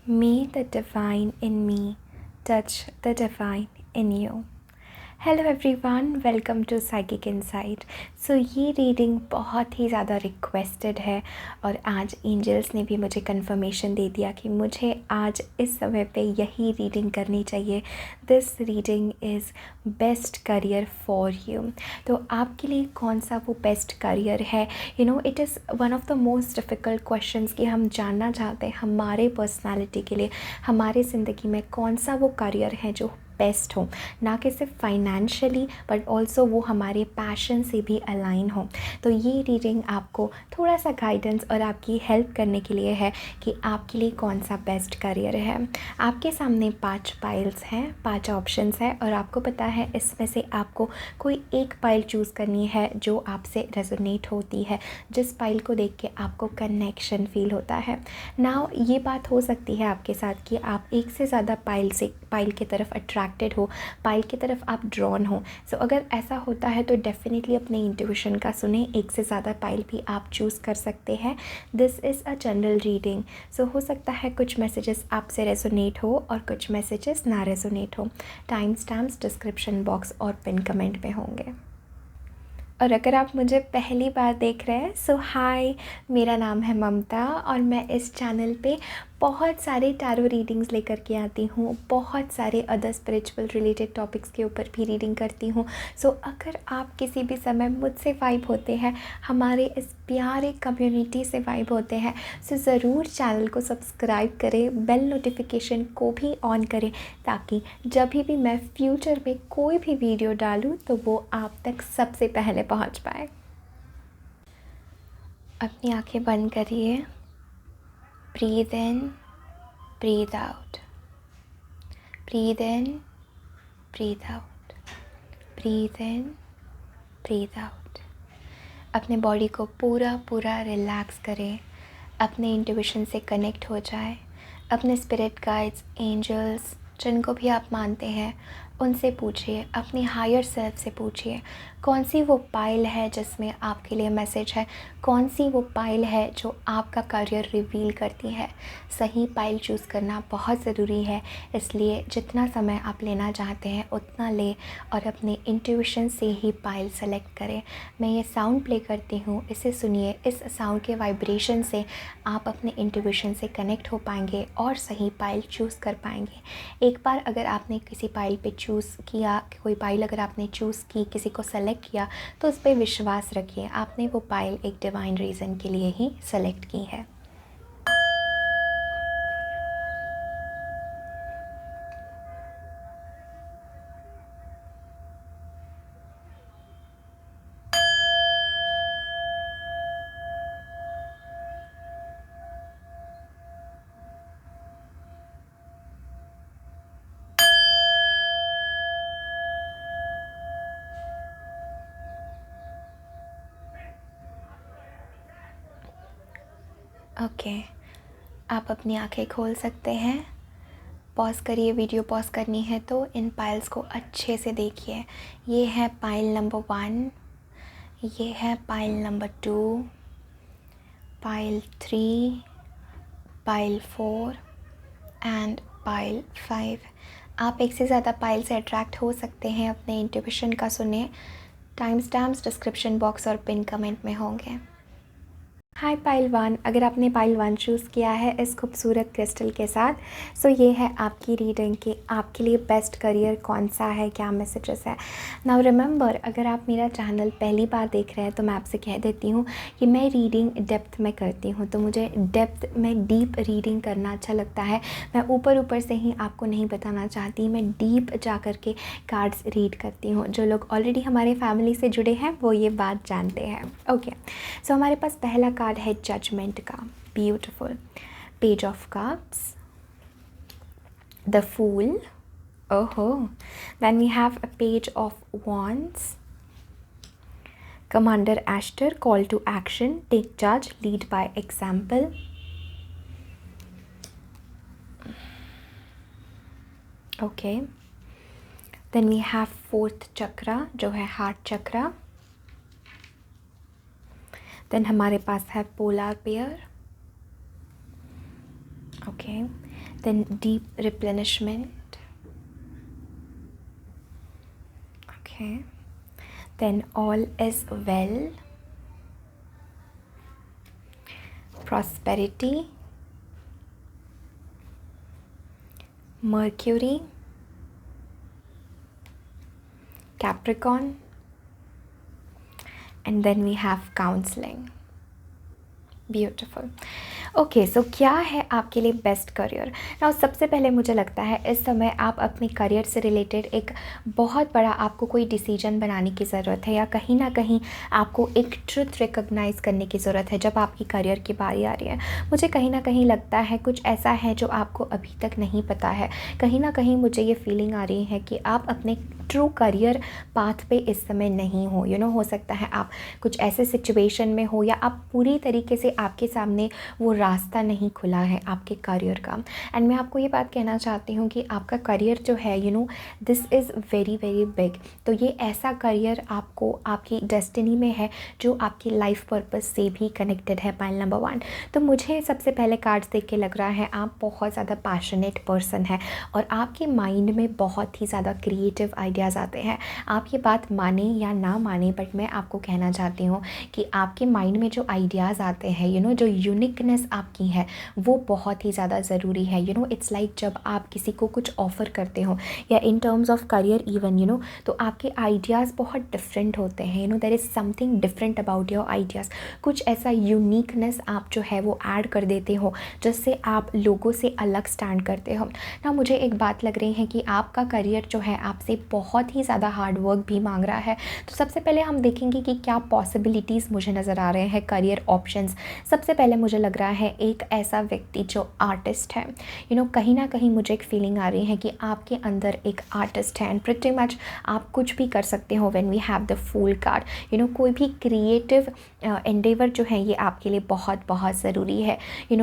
May the divine in me touch the divine in you. Hello everyone, welcome to psychic insight. So ये reading बहुत ही ज़्यादा requested है और आज एंजल्स ने भी मुझे कंफर्मेशन दे दिया कि मुझे आज इस समय पे यही रीडिंग करनी चाहिए। This reading is best career for you. तो आपके लिए कौन सा वो बेस्ट करियर है? It is one of the most difficult questions कि हम जानना चाहते हैं हमारे पर्सनालिटी के लिए, हमारे ज़िंदगी में कौन सा वो करियर है जो बेस्ट हो, ना कि सिर्फ फाइनेंशियली बट ऑल्सो वो हमारे पैशन से भी अलाइन हो। तो ये रीडिंग आपको थोड़ा सा गाइडेंस और आपकी हेल्प करने के लिए है कि आपके लिए कौन सा बेस्ट करियर है। आपके सामने 5 पाइल्स हैं, 5 ऑप्शंस हैं और आपको पता है इसमें से आपको कोई एक पाइल चूज़ करनी है जो आपसे रेजोनेट होती है, जिस पाइल को देख के आपको कनेक्शन फील होता है। नाउ ये बात हो सकती है आपके साथ कि आप एक से ज़्यादा पाइल की तरफ अट्रैक्टेड हो, पाइल की तरफ आप ड्रॉन हो। सो अगर ऐसा होता है तो डेफिनेटली अपने इंट्यूशन का सुने, एक से ज़्यादा पाइल भी आप चूज़ कर सकते हैं। This is a general reading. So हो सकता है कुछ मैसेजेस आपसे रेजोनेट हो और कुछ मैसेजेस ना रेजोनेट हो। टाइम स्टैम्प्स डिस्क्रिप्शन बॉक्स और पिन कमेंट में होंगे। और अगर आप मुझे पहली बार देख रहे हैं सो हाय, मेरा नाम है ममता और मैं इस चैनल पे बहुत सारे टैरो रीडिंग्स लेकर के आती हूँ, बहुत सारे अदर स्पिरिचुअल रिलेटेड टॉपिक्स के ऊपर भी रीडिंग करती हूँ। सो अगर आप किसी भी समय मुझसे वाइब होते हैं, हमारे इस प्यारे कम्युनिटी से वाइब होते हैं, सो ज़रूर चैनल को सब्सक्राइब करें, बेल नोटिफिकेशन को भी ऑन करें ताकि जब भी मैं फ्यूचर में कोई भी वीडियो डालूँ तो वो आप तक सबसे पहले पहुँच पाए। अपनी आंखें बंद करिए। Breathe in, breathe out, breathe in, breathe out, breathe in, breathe out. अपने बॉडी को पूरा रिलैक्स करें, अपने इंट्यूशन से कनेक्ट हो जाए। अपने स्पिरिट गाइड्स, एंजल्स जिनको भी आप मानते हैं उनसे पूछिए, अपनी हायर सेल्फ से पूछिए कौन सी वो पाइल है जिसमें आपके लिए मैसेज है, कौन सी वो पाइल है जो आपका करियर रिवील करती है। सही पाइल चूज़ करना बहुत ज़रूरी है, इसलिए जितना समय आप लेना चाहते हैं उतना ले और अपने इंट्यूशन से ही पाइल सेलेक्ट करें। मैं ये साउंड प्ले करती हूँ, इसे सुनिए। इस साउंड के वाइब्रेशन से आप अपने इंट्यूशन से कनेक्ट हो पाएंगे और सही पाइल चूज़ कर पाएंगे। एक बार अगर आपने किसी पाइल पे चूज़ किया, कोई पाइल अगर आपने चूज़ की, किसी को सेलेक्ट किया, तो उस पर विश्वास रखिए, आपने वो पाइल एक डिवाइन रीज़न के लिए ही सेलेक्ट की है। ओके, आप अपनी आंखें खोल सकते हैं। पॉज करिए, वीडियो पॉज करनी है तो इन पाइल्स को अच्छे से देखिए। ये है पाइल नंबर 1, ये है pile number 2, pile 3, pile 4 and pile 5। आप एक से ज़्यादा पाइल से अट्रैक्ट हो सकते हैं, अपने इंट्यूशन का सुने। टाइम स्टैम्प्स डिस्क्रिप्शन बॉक्स और पिन कमेंट में होंगे। हाय पाइल 1, अगर आपने पाइल 1 चूज़ किया है इस खूबसूरत क्रिस्टल के साथ, सो ये है आपकी रीडिंग कि आपके लिए बेस्ट करियर कौन सा है, क्या मैसेजेस है। नाउ रिमेंबर, अगर आप मेरा चैनल पहली बार देख रहे हैं तो मैं आपसे कह देती हूँ कि मैं रीडिंग डेप्थ में करती हूँ, तो मुझे डेप्थ में डीप रीडिंग करना अच्छा लगता है। मैं ऊपर से ही आपको नहीं बताना चाहती, मैं डीप जा कर के कार्ड्स रीड करती हूँ। जो लोग ऑलरेडी हमारे फैमिली से जुड़े हैं वो ये बात जानते हैं। ओके, सो हमारे पास पहला कार्ड है जजमेंट का, beautiful. Page of cups, the fool, ओहो, then we have a page of wands, commander aster, call to action, take charge, lead by example. Okay, then we have fourth chakra जो है heart chakra. Then हमारे पास है polar pair. Okay, then deep replenishment, okay, then all is well, prosperity, Mercury, Capricorn, and then we have counseling. Beautiful. Okay, so क्या है आपके लिए best career? Now सबसे पहले मुझे लगता है इस समय आप अपने करियर से रिलेटेड एक बहुत बड़ा आपको कोई डिसीजन बनाने की ज़रूरत है, या कहीं ना कहीं आपको एक ट्रुथ रिकॉग्नाइज़ करने की ज़रूरत है जब आपकी करियर की बारी आ रही है। मुझे कहीं ना कहीं लगता है कुछ ऐसा है जो आपको अभी तक नहीं पता है। कहीं ना कहीं मुझे ये फीलिंग आ रही है कि आप अपने ट्रू करियर पाथ पे इस समय नहीं हो। हो सकता है आप कुछ ऐसे सिचुएशन में हो, या आप पूरी तरीके से आपके सामने वो रास्ता नहीं खुला है आपके करियर का। एंड मैं आपको ये बात कहना चाहती हूँ कि आपका करियर जो है this is very very big. तो ये ऐसा करियर आपको आपकी डेस्टिनी में है जो आपकी लाइफ पर्पस से भी कनेक्टेड है। पॉइंट नंबर 1, तो मुझे सबसे पहले कार्ड्स देख के लग रहा है आप बहुत ज़्यादा पैशनेट पर्सन है और आपके माइंड में बहुत ही ज़्यादा क्रिएटिव आइडियाज़ आते हैं। आप ये बात माने या ना माने, बट मैं आपको कहना चाहती हूँ कि आपके माइंड में जो आइडियाज़ आते हैं, जो यूनिकनेस आपकी है वो बहुत ही ज़्यादा ज़रूरी है। इट्स लाइक जब आप किसी को कुछ ऑफ़र करते हो, या in terms of career even, तो आपके आइडियाज़ बहुत डिफरेंट होते हैं। There is something different about your ideas. कुछ ऐसा यूनिकनेस आप जो है वो ऐड कर देते हो जिससे आप लोगों से अलग स्टैंड करते हो ना। मुझे एक बात लग रही है कि आपका करियर जो है आपसे बहुत ही ज़्यादा हार्ड वर्क भी मांग रहा है। तो सबसे पहले हम देखेंगे कि क्या पॉसिबिलिटीज़ मुझे नज़र आ रहे हैं करियर ऑप्शंस। सबसे पहले मुझे लग रहा है एक ऐसा व्यक्ति जो आर्टिस्ट है। कहीं ना कहीं मुझे एक फीलिंग आ रही है कि आपके अंदर एक आर्टिस्ट है, एंड प्रिटी मच आप कुछ भी कर सकते हो when we have the fool card. कोई भी क्रिएटिव एंडेवर जो है ये आपके लिए बहुत बहुत ज़रूरी है।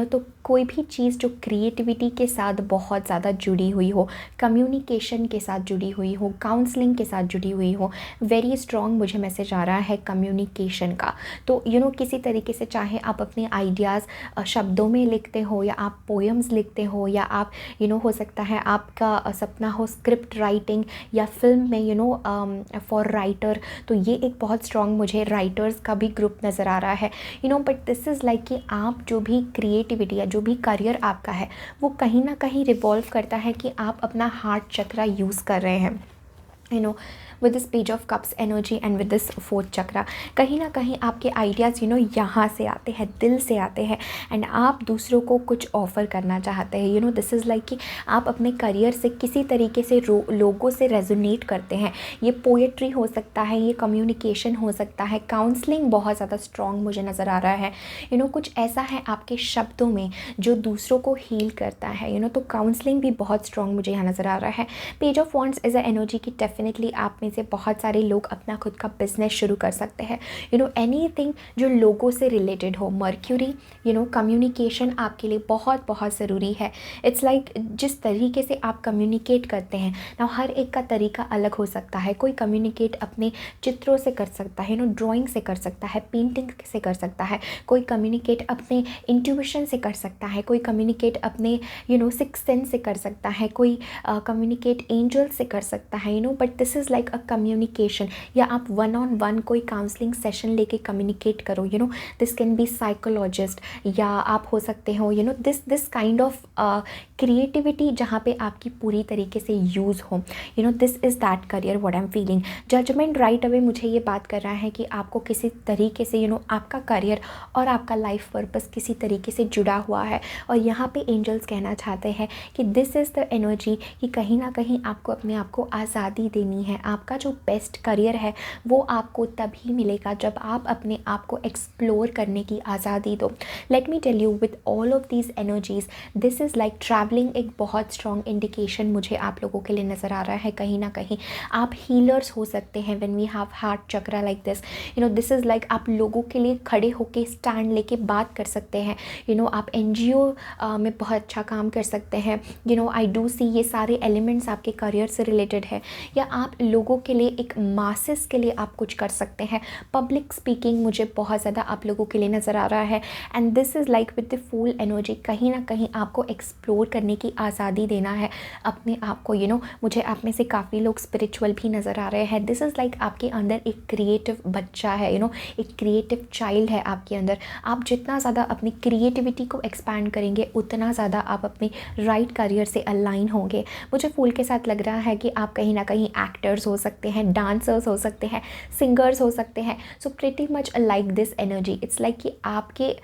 तो कोई भी चीज़ जो क्रिएटिविटी के साथ बहुत ज़्यादा जुड़ी हुई हो, कम्युनिकेशन के साथ जुड़ी हुई हो, काउंसलिंग के साथ जुड़ी हुई हो, वेरी स्ट्रॉन्ग मुझे मैसेज आ रहा है कम्युनिकेशन का। तो किसी तरीके से चाहे आप अपने आइडियाज़ शब्दों में लिखते हो, या आप पोएम्स लिखते हो, या आप हो सकता है आपका सपना हो स्क्रिप्ट राइटिंग या फिल्म में फॉर राइटर, तो ये एक बहुत स्ट्रॉन्ग मुझे राइटर्स का भी ग्रुप नज़र आ रहा है। बट दिस इज़ लाइक कि आप जो भी क्रिएटिविटी या जो भी करियर आपका है वो कहीं ना कहीं रिवॉल्व करता है कि आप अपना हार्ट चक्रा यूज़ कर रहे हैं। With this page of cups energy and with this fourth chakra, कहीं ना कहीं आपके आइडियाज़ यहाँ से आते हैं, दिल से आते हैं, एंड आप दूसरों को कुछ ऑफ़र करना चाहते हैं। दिस इज़ लाइक कि आप अपने करियर से किसी तरीके से लोगों से रेजोनेट करते हैं। ये पोएट्री हो सकता है, ये कम्युनिकेशन हो सकता है, काउंसलिंग बहुत ज़्यादा स्ट्रॉन्ग मुझे नज़र आ रहा है। कुछ ऐसा है आपके शब्दों में जो दूसरों को हील करता है। तो काउंसलिंग भी बहुत स्ट्रॉन्ग मुझे यहाँ नज़र आ रहा है। Page of wands is a energy की डेफिनेटली आप में से बहुत सारे लोग अपना खुद का बिजनेस शुरू कर सकते हैं। एनीथिंग जो लोगों से रिलेटेड हो। मर्क्यूरी कम्युनिकेशन आपके लिए बहुत बहुत ज़रूरी है। इट्स लाइक जिस तरीके से आप कम्युनिकेट करते हैं ना, हर एक का तरीका अलग हो सकता है। कोई कम्युनिकेट अपने चित्रों से कर सकता है, ड्राइंग से कर सकता है, पेंटिंग से कर सकता है, कोई कम्युनिकेट अपने इंट्यूशन से कर सकता है, कोई कम्युनिकेट अपने सिक्स सेंस से कर सकता है, कोई कम्युनिकेट एंजल से कर सकता है। But this is like a communication, या आप 1-on-1 कोई काउंसलिंग सेशन लेके कम्युनिकेट करो। दिस कैन बी साइकोलॉजिस्ट, या आप हो सकते हो दिस काइंड ऑफ क्रिएटिविटी जहाँ पे आपकी पूरी तरीके से यूज़ हो। This is that career what I am feeling. Judgement right away मुझे ये बात कर रहा है कि आपको किसी तरीके से आपका करियर और आपका लाइफ पर्पस किसी तरीके से जुड़ा हुआ है, और यहाँ पे एंजल्स कहना चाहते हैं कि दिस इज़ द एनर्जी कि कहीं ना कहीं आपको अपने आप को आज़ादी देनी है। आपका जो बेस्ट करियर है वो आपको तभी मिलेगा जब आप अपने आप को एक्सप्लोर करने की आज़ादी दो। Let me tell you with all of these energies, this is like travelling एक बहुत स्ट्रॉन्ग इंडिकेशन मुझे आप लोगों के लिए नज़र आ रहा है। कहीं ना कहीं आप हीलर्स हो सकते हैं when we have heart chakra like this. This is like आप लोगों के लिए खड़े होके स्टैंड लेके बात कर सकते हैं। आप NGO में बहुत अच्छा काम कर सकते हैं। आई डू सी ये सारे एलिमेंट्स आपके करियर से रिलेटेड है। या आप लोगों लोगों के लिए, एक मासेस के लिए आप कुछ कर सकते हैं। पब्लिक स्पीकिंग मुझे बहुत ज़्यादा आप लोगों के लिए नज़र आ रहा है, and this is like with the full energy. कहीं ना कहीं आपको एक्सप्लोर करने की आज़ादी देना है अपने आप को। मुझे आप में से काफ़ी लोग स्पिरिचुअल भी नज़र आ रहे हैं। दिस इज़ लाइक आपके अंदर एक क्रिएटिव बच्चा है, एक क्रिएटिव चाइल्ड है आपके अंदर। आप जितना ज़्यादा अपनी क्रिएटिविटी को एक्सपैंड करेंगे उतना ज़्यादा आप अपने राइट करियर से अलाइन होंगे। मुझे फूल के साथ लग रहा है कि आप कहीं ना कहीं एक्टर्स हो सकते हैं, डांसर्स हो सकते हैं, सिंगर्स हो सकते हैं। So pretty much like this energy, it's like कि आपके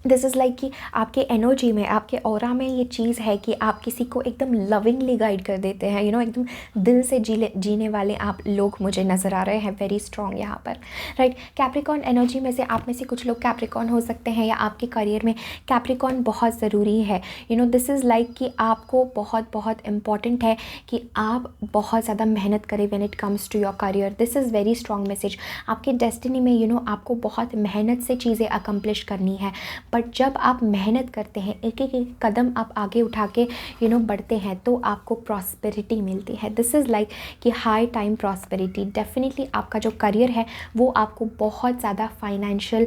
दिस इज़ लाइक कि आपके एनर्जी में, आपके ऑरा में ये चीज़ है कि आप किसी को एकदम लविंगली गाइड कर देते हैं। एकदम दिल से जीने वाले आप लोग मुझे नज़र आ रहे हैं, वेरी स्ट्रॉन्ग यहाँ पर, राइट। कैप्रिकॉर्न एनर्जी में से आप में से कुछ लोग कैप्रिकॉर्न हो सकते हैं, या आपके करियर में कैप्रिकॉर्न बहुत ज़रूरी है। दिस इज़ लाइक कि आपको बहुत बहुत इम्पॉर्टेंट है कि आप बहुत ज़्यादा मेहनत करें when it comes to your career. This is very strong message. आपके डेस्टिनी में आपको बहुत मेहनत से चीज़ें अकम्प्लिश करनी है, बट जब आप मेहनत करते हैं, एक एक कदम आप आगे उठा के बढ़ते हैं, तो आपको प्रॉस्पेरिटी मिलती है। दिस इज़ लाइक कि हाई टाइम प्रॉस्पेरिटी। डेफिनेटली आपका जो करियर है वो आपको बहुत ज़्यादा फाइनेंशियल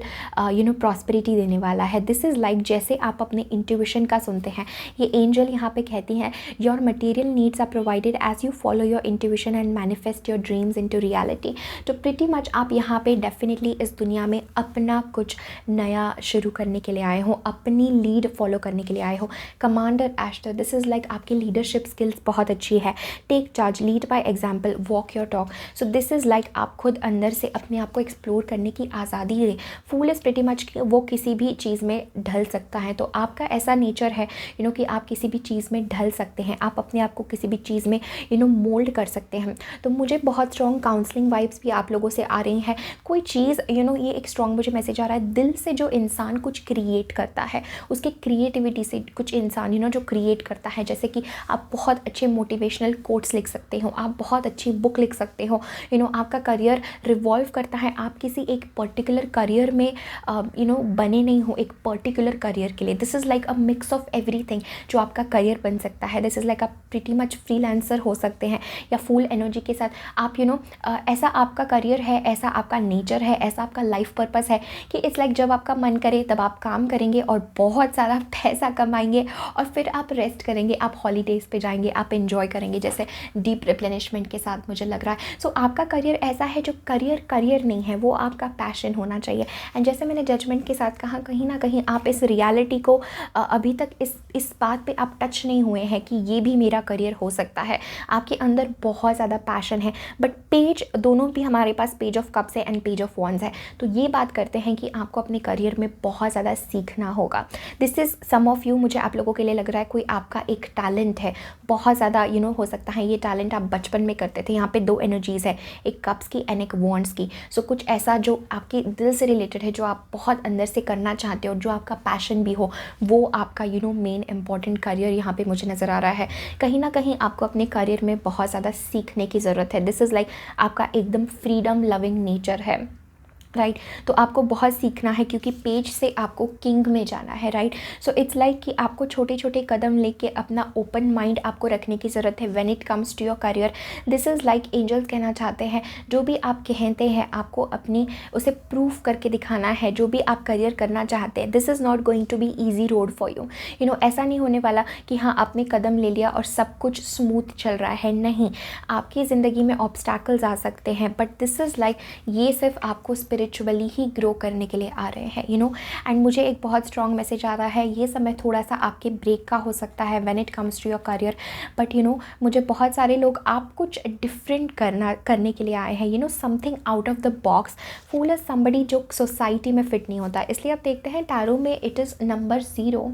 प्रॉस्पेरिटी देने वाला है। दिस इज़ लाइक जैसे आप अपने इंट्यूशन का सुनते हैं, ये एंजल यहाँ पे कहती हैं your material needs are provided as you follow your intuition and manifest your dreams into reality. तो प्रिटी मच आप यहाँ पे डेफिनेटली इस दुनिया में अपना कुछ नया शुरू करने के लिए आए हो, अपनी लीड फॉलो करने के लिए आए हो। Commander Ashtar, this is like आपकी लीडरशिप स्किल्स बहुत अच्छी है। Take charge, lead by example, walk your talk. So this is like आप खुद अंदर से अपने आप को एक्सप्लोर करने की आज़ादी दें। फूल इज़ प्रिटी मच वो किसी भी चीज़ में ढल सकता है, तो आपका ऐसा नेचर है कि आप किसी भी चीज़ में ढल सकते हैं, आप अपने आप को किसी भी चीज़ में मोल्ड कर सकते हैं। तो मुझे बहुत स्ट्रॉन्ग काउंसलिंग वाइब्स भी आप लोगों से आ रही हैं। कोई चीज़ ये एक स्ट्रॉन्ग मुझे मैसेज आ रहा है, दिल से जो इंसान कुछ क्रिएट करता है, उसके क्रिएटिविटी से कुछ इंसान जो क्रिएट करता है, जैसे कि आप बहुत अच्छे मोटिवेशनल कोट्स लिख सकते हो, आप बहुत अच्छी बुक लिख सकते हो, आपका करियर रिवॉल्व करता है, आप किसी एक पर्टिकुलर करियर में बने नहीं हो एक पर्टिकुलर करियर के लिए। This is like a mix of everything जो आपका करियर बन सकता है। दिस इज़ लाइक आप प्रिटी मच फ्रीलांसर हो सकते हैं, या फुल एनर्जी के साथ आप ऐसा आपका करियर है, ऐसा आपका नेचर है, ऐसा आपका लाइफ पर्पस है कि इट्स लाइक जब आपका मन करे तब आप काम करेंगे और बहुत सारा पैसा कमाएंगे, और फिर आप रेस्ट करेंगे, आप हॉलीडेज़ पे जाएंगे, आप एंजॉय करेंगे, जैसे डीप रिप्लेनिशमेंट के साथ मुझे लग रहा है। सो आपका करियर ऐसा है जो करियर नहीं है, वो आपका पैशन होना चाहिए। एंड जैसे मैंने जजमेंट के साथ कहा, कहीं ना कहीं आप इस रियलिटी को अभी तक इस बात पे आप टच नहीं हुए हैं कि ये भी मेरा करियर हो सकता है। आपके अंदर बहुत ज़्यादा पैशन है, बट पेज दोनों भी हमारे पास पेज ऑफ कप्स है एंड पेज ऑफ वॉन्ड्स है, तो ये बात करते हैं कि आपको अपने करियर में बहुत ज़्यादा सीखना होगा। This is some of you, मुझे आप लोगों के लिए लग रहा है कोई आपका एक टैलेंट है बहुत ज़्यादा हो सकता है ये टैलेंट आप बचपन में करते थे। यहाँ पे दो एनर्जीज़ है, एक कप्स की एंड एक वॉन्ड्स की। सो कुछ ऐसा जो आपके दिल से रिलेटेड है, जो आप बहुत अंदर से करना चाहते हो, जो आपका पैशन भी हो, वो आपका मेन इंपॉर्टेंट करियर यहाँ पे मुझे नज़र आ रहा है। कहीं ना कहीं आपको अपने करियर में बहुत ज़्यादा सीखने की ज़रूरत है। दिस इज़ लाइक आपका एकदम फ्रीडम लविंग नेचर है, राइट। तो आपको बहुत सीखना है क्योंकि पेज से आपको किंग में जाना है, राइट। सो इट्स लाइक कि आपको छोटे छोटे कदम लेके अपना ओपन माइंड आपको रखने की ज़रूरत है when it comes to your career. This is like angels कहना चाहते हैं जो भी आप कहते हैं आपको अपनी उसे प्रूव करके दिखाना है। जो भी आप करियर करना चाहते हैं, this is not going to be easy road for you. ऐसा नहीं होने वाला कि हाँ आपने कदम ले लिया और सब कुछ स्मूथ चल रहा है, नहीं। आपकी ज़िंदगी में ऑब्स्टैकल्स आ सकते हैं, बट दिस इज़ लाइक ये सिर्फ आपको स्पिरिचुअली ही ग्रो करने के लिए आ रहे हैं, एंड मुझे एक बहुत स्ट्रॉन्ग मैसेज आ रहा है, ये समय थोड़ा सा आपके ब्रेक का हो सकता है when it comes to your career, but मुझे बहुत सारे लोग आप कुछ डिफरेंट करने के लिए आए हैं, something out of the box. Fool is somebody जो सोसाइटी में फिट नहीं होता, इसलिए आप देखते हैं टैरो में it is number 0,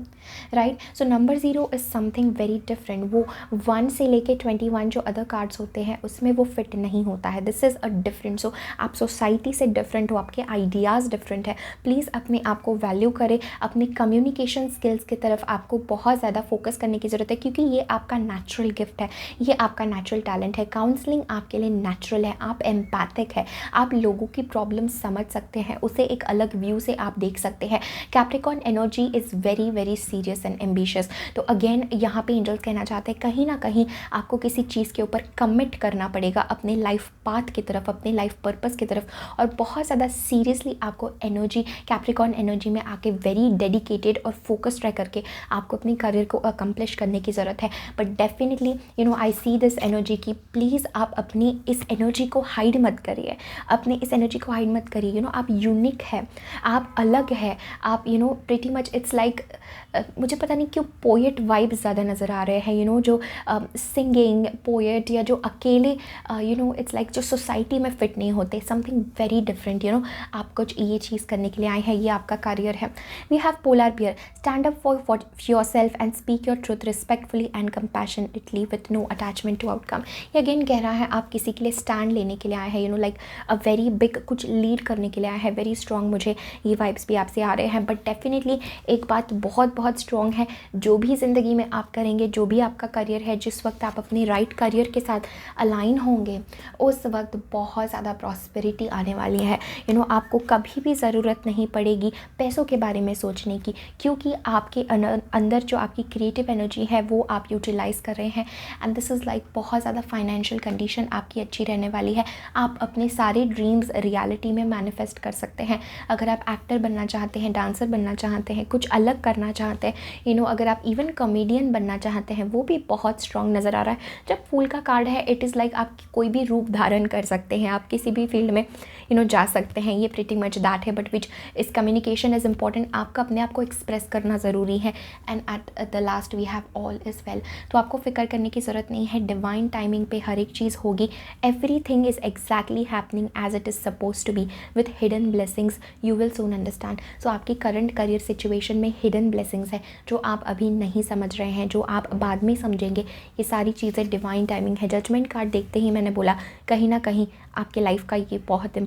right. So number 0 is something very different. वो 1 से लेके 21 जो अदर कार्ड्स होते हैं उसमें वो फिट नहीं होता है। This is a different. So आप सोसाइटी से डिफरेंट हो, आपके आइडियाज़ डिफरेंट है। प्लीज़ अपने आप को वैल्यू करें, अपनी कम्युनिकेशन स्किल्स की तरफ आपको बहुत ज़्यादा फोकस करने की ज़रूरत है, क्योंकि ये आपका नेचुरल गिफ्ट है, ये आपका नेचुरल टैलेंट है। काउंसलिंग आपके लिए नेचुरल है, आप एम्पैथिक है, आप लोगों की प्रॉब्लम समझ सकते हैं, उसे एक अलग व्यू से आप देख सकते हैं। Capricorn energy is very very serious and ambitious. तो अगेन यहाँ पे एंजल्स कहना चाहते हैं कहीं ना कहीं आपको किसी चीज़ के ऊपर कमिट करना पड़ेगा, अपने लाइफ पाथ की तरफ, अपने लाइफ पर्पस की तरफ, और बहुत ज़्यादा सीरियसली आपको एनर्जी, कैप्रिकॉर्न एनर्जी में आके वेरी डेडिकेटेड और फोकस्ड रह करके आपको अपने करियर को अकम्प्लिश करने की ज़रूरत है। But definitely I see this energy की प्लीज़ आप अपनी इस एनर्जी को हाइड मत करिए, अपने इस एनर्जी को हाइड मत करिए। आप यूनिक है, आप अलग है, आप प्रिटी मच इट्स लाइक मुझे पता नहीं क्यों पोएट वाइब्स ज़्यादा नज़र आ रहे हैं, जो सिंगिंग पोएट या जो अकेले इट्स लाइक जो सोसाइटी में फिट नहीं होते, समथिंग वेरी डिफरेंट। आप कुछ ये चीज़ करने के लिए आए हैं, ये आपका करियर है। We have polar bear, stand up for yourself and speak your truth respectfully and compassionately with no attachment to outcome. ये अगेन कह रहा है आप किसी के लिए स्टैंड लेने के लिए आए हैं, लाइक अ वेरी बिग, कुछ लीड करने के लिए आए हैं, वेरी स्ट्रॉन्ग। मुझे ये वाइब्स भी आपसे आ रहे हैं। बट डेफिनेटली एक बात बहुत बहुत स्ट्रॉन्ग है, जो भी ज़िंदगी में आप करेंगे, जो भी आपका करियर है, जिस वक्त आप अपने राइट करियर के साथ अलाइन होंगे उस वक्त बहुत ज़्यादा प्रॉस्पेरिटी आने वाली है। आपको कभी भी ज़रूरत नहीं पड़ेगी पैसों के बारे में सोचने की, क्योंकि आपके अंदर जो आपकी क्रिएटिव एनर्जी है वो आप यूटिलाइज़ कर रहे हैं। एंड दिस इज़ लाइक बहुत ज़्यादा फाइनेंशियल कंडीशन आपकी अच्छी रहने वाली है। आप अपने सारे ड्रीम्स रियलिटी में मैनिफेस्ट कर सकते हैं। अगर आप एक्टर बनना चाहते हैं, डांसर बनना चाहते हैं, कुछ अलग करना चाहते हैं, अगर आप इवन कॉमेडियन बनना चाहते हैं, वो भी बहुत स्ट्रॉन्ग नज़र आ रहा है। जब फूल का कार्ड है, इट इज़ लाइक आप कोई भी रूप धारण कर सकते हैं, आप किसी भी फील्ड में जा सकते हैं। ये प्रिटी मच दैट है, बट विच इस कम्युनिकेशन इज़ इंपॉर्टेंट। आपका अपने आप को एक्सप्रेस करना ज़रूरी है। And at the last we have all is well. तो आपको फिक्र करने की ज़रूरत नहीं है, डिवाइन टाइमिंग पे हर एक चीज़ होगी। Everything is exactly happening as it is suppose to be with hidden blessings, you will soon understand. So आपकी करंट करियर सिचुएशन में हिडन ब्लेसिंग्स है जो आप अभी नहीं समझ रहे हैं, जो आप बाद में समझेंगे। ये सारी चीज़ें डिवाइन टाइमिंग है। जजमेंट कार्ड देखते ही मैंने बोला कहीं ना कहीं आपके लाइफ का ये बहुत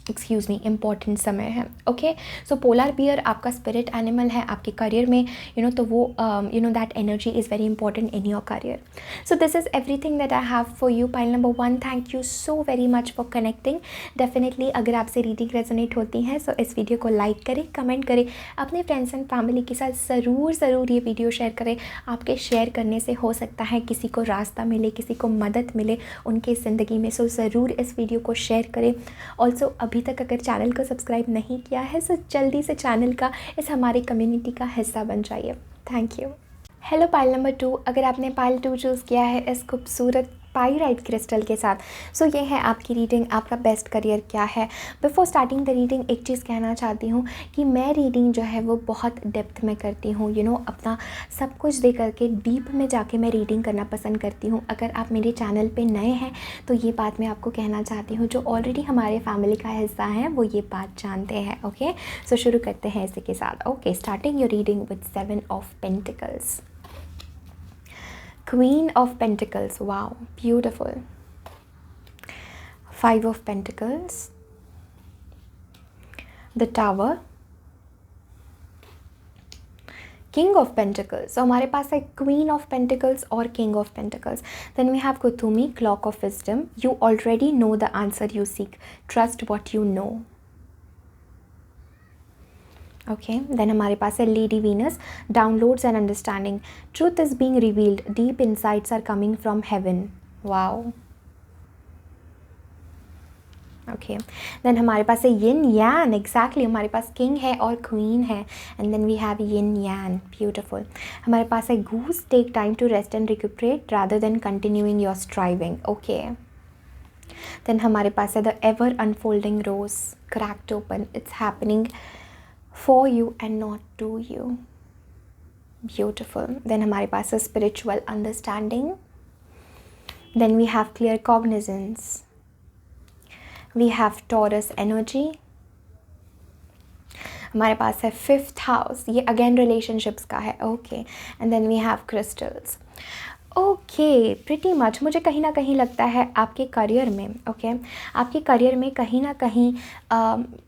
इम्पॉर्टेंट समय है। ओके, सो पोलर बियर आपका स्पिरिट एनिमल है आपके करियर में, तो वो that energy is very important in your career. So this is everything that I have for you. Pile number 1, thank you so very much for connecting. Definitely अगर आपसे reading resonate होती है सो इस वीडियो को like करें, comment करें, अपने friends and family के साथ ज़रूर ये वीडियो शेयर करें। आपके शेयर करने से हो सकता है किसी को रास्ता मिले, किसी को मदद मिले उनके ज़िंदगी में। सो ज़रूर इस वीडियो को शेयर करें। ऑल्सो अभी तक अगर चैनल को सब्सक्राइब नहीं किया है सो जल्दी से चैनल का, इस हमारे कम्युनिटी का हिस्सा बन जाइए। Thank you. Hello pile number 2, अगर आपने पाइल 2 चूज़ किया है इस खूबसूरत पाइराइट क्रिस्टल के साथ, सो ये है आपकी रीडिंग, आपका बेस्ट करियर क्या है। बिफोर स्टार्टिंग द रीडिंग एक चीज़ कहना चाहती हूँ कि मैं रीडिंग जो है वो बहुत डेप्थ में करती हूँ, अपना सब कुछ दे करके डीप में जाके मैं रीडिंग करना पसंद करती हूँ। अगर आप मेरे चैनल पे नए हैं तो ये बात मैं आपको कहना चाहती हूँ, जो ऑलरेडी हमारे फैमिली का हिस्सा है वो ये बात जानते हैं। ओके, सो शुरू करते हैं इसी के साथ। Okay, starting your reading with 7 of pentacles, Queen of Pentacles, wow, beautiful. 5 of Pentacles, the Tower, King of Pentacles. So हमारे पास है Queen of Pentacles और King of Pentacles. Then we have Kuthumi, Clock of Wisdom. You already know the answer you seek. Trust what you know. Okay, then हमारे पास है lady Venus, downloads and understanding, truth is being revealed, deep insights are coming from heaven, wow. Okay, then हमारे पास है यिन यान, exactly हमारे पास king है और क्वीन है, and then we have yin yang, beautiful. हमारे पास है goose, take time to rest and recuperate rather than continuing your striving, okay. Then हमारे पास है the ever unfolding rose, cracked open, it's happening for you and not to you, beautiful. Then हमारे पास है spiritual understanding, then we have clear cognizance, we have Taurus energy, हमारे पास है 5th house, ये again relationships का है, okay, and then we have crystals. Okay, pretty much मुझे कहीं न कहीं लगता है आपके करियर में, ओके, आपके करियर में कहीं न कहीं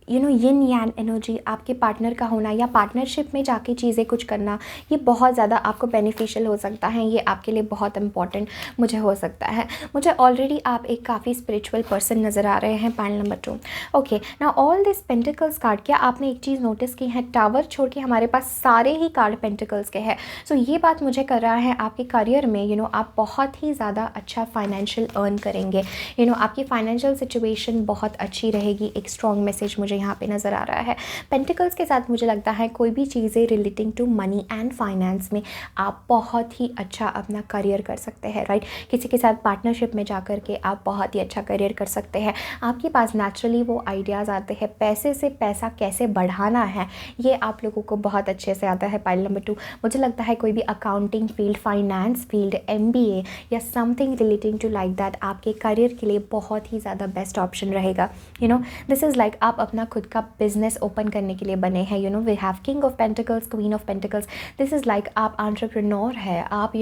यिन यान एनर्जी आपके पार्टनर का होना या पार्टनरशिप में जाके चीज़ें कुछ करना, ये बहुत ज़्यादा आपको बेनिफिशियल हो सकता है, ये आपके लिए बहुत इंपॉर्टेंट मुझे हो सकता है। मुझे ऑलरेडी आप एक काफ़ी स्पिरिचुअल पर्सन नज़र आ रहे हैं, pile number 2। Okay, now all this pentacles card, क्या आपने एक चीज़ नोटिस की है, टावर छोड़ के हमारे पास सारे ही कार्ड पेंटिकल्स के हैं। सो ये बात मुझे कर रहा है आपके करियर में आप बहुत ही ज़्यादा अच्छा फाइनेंशियल अर्न करेंगे, आपकी फाइनेंशियल सिचुएशन बहुत अच्छी रहेगी, एक स्ट्रॉन्ग मैसेज मुझे यहाँ पे नज़र आ रहा है। पेंटिकल्स के साथ मुझे लगता है कोई भी चीज़ें relating to money and finance में आप बहुत ही अच्छा अपना करियर कर सकते हैं, राइट। किसी के साथ पार्टनरशिप में जा कर के आप बहुत ही अच्छा करियर कर सकते हैं। आपके पास नेचुरली वो आइडियाज़ आते हैं, पैसे से पैसा कैसे बढ़ाना है ये आप लोगों को बहुत अच्छे से आता है। पाइल नंबर 2, मुझे लगता है कोई भी accounting field, finance field, MBA या something relating to like that आपके करियर के लिए बहुत ही ज़्यादा बेस्ट ऑप्शन रहेगा। दिस इज़ लाइक आप अपना खुद का बिजनेस ओपन करने के लिए बने हैं। We have king of pentacles, queen of pentacles. This is like आप एंटरप्रेन्योर है, आप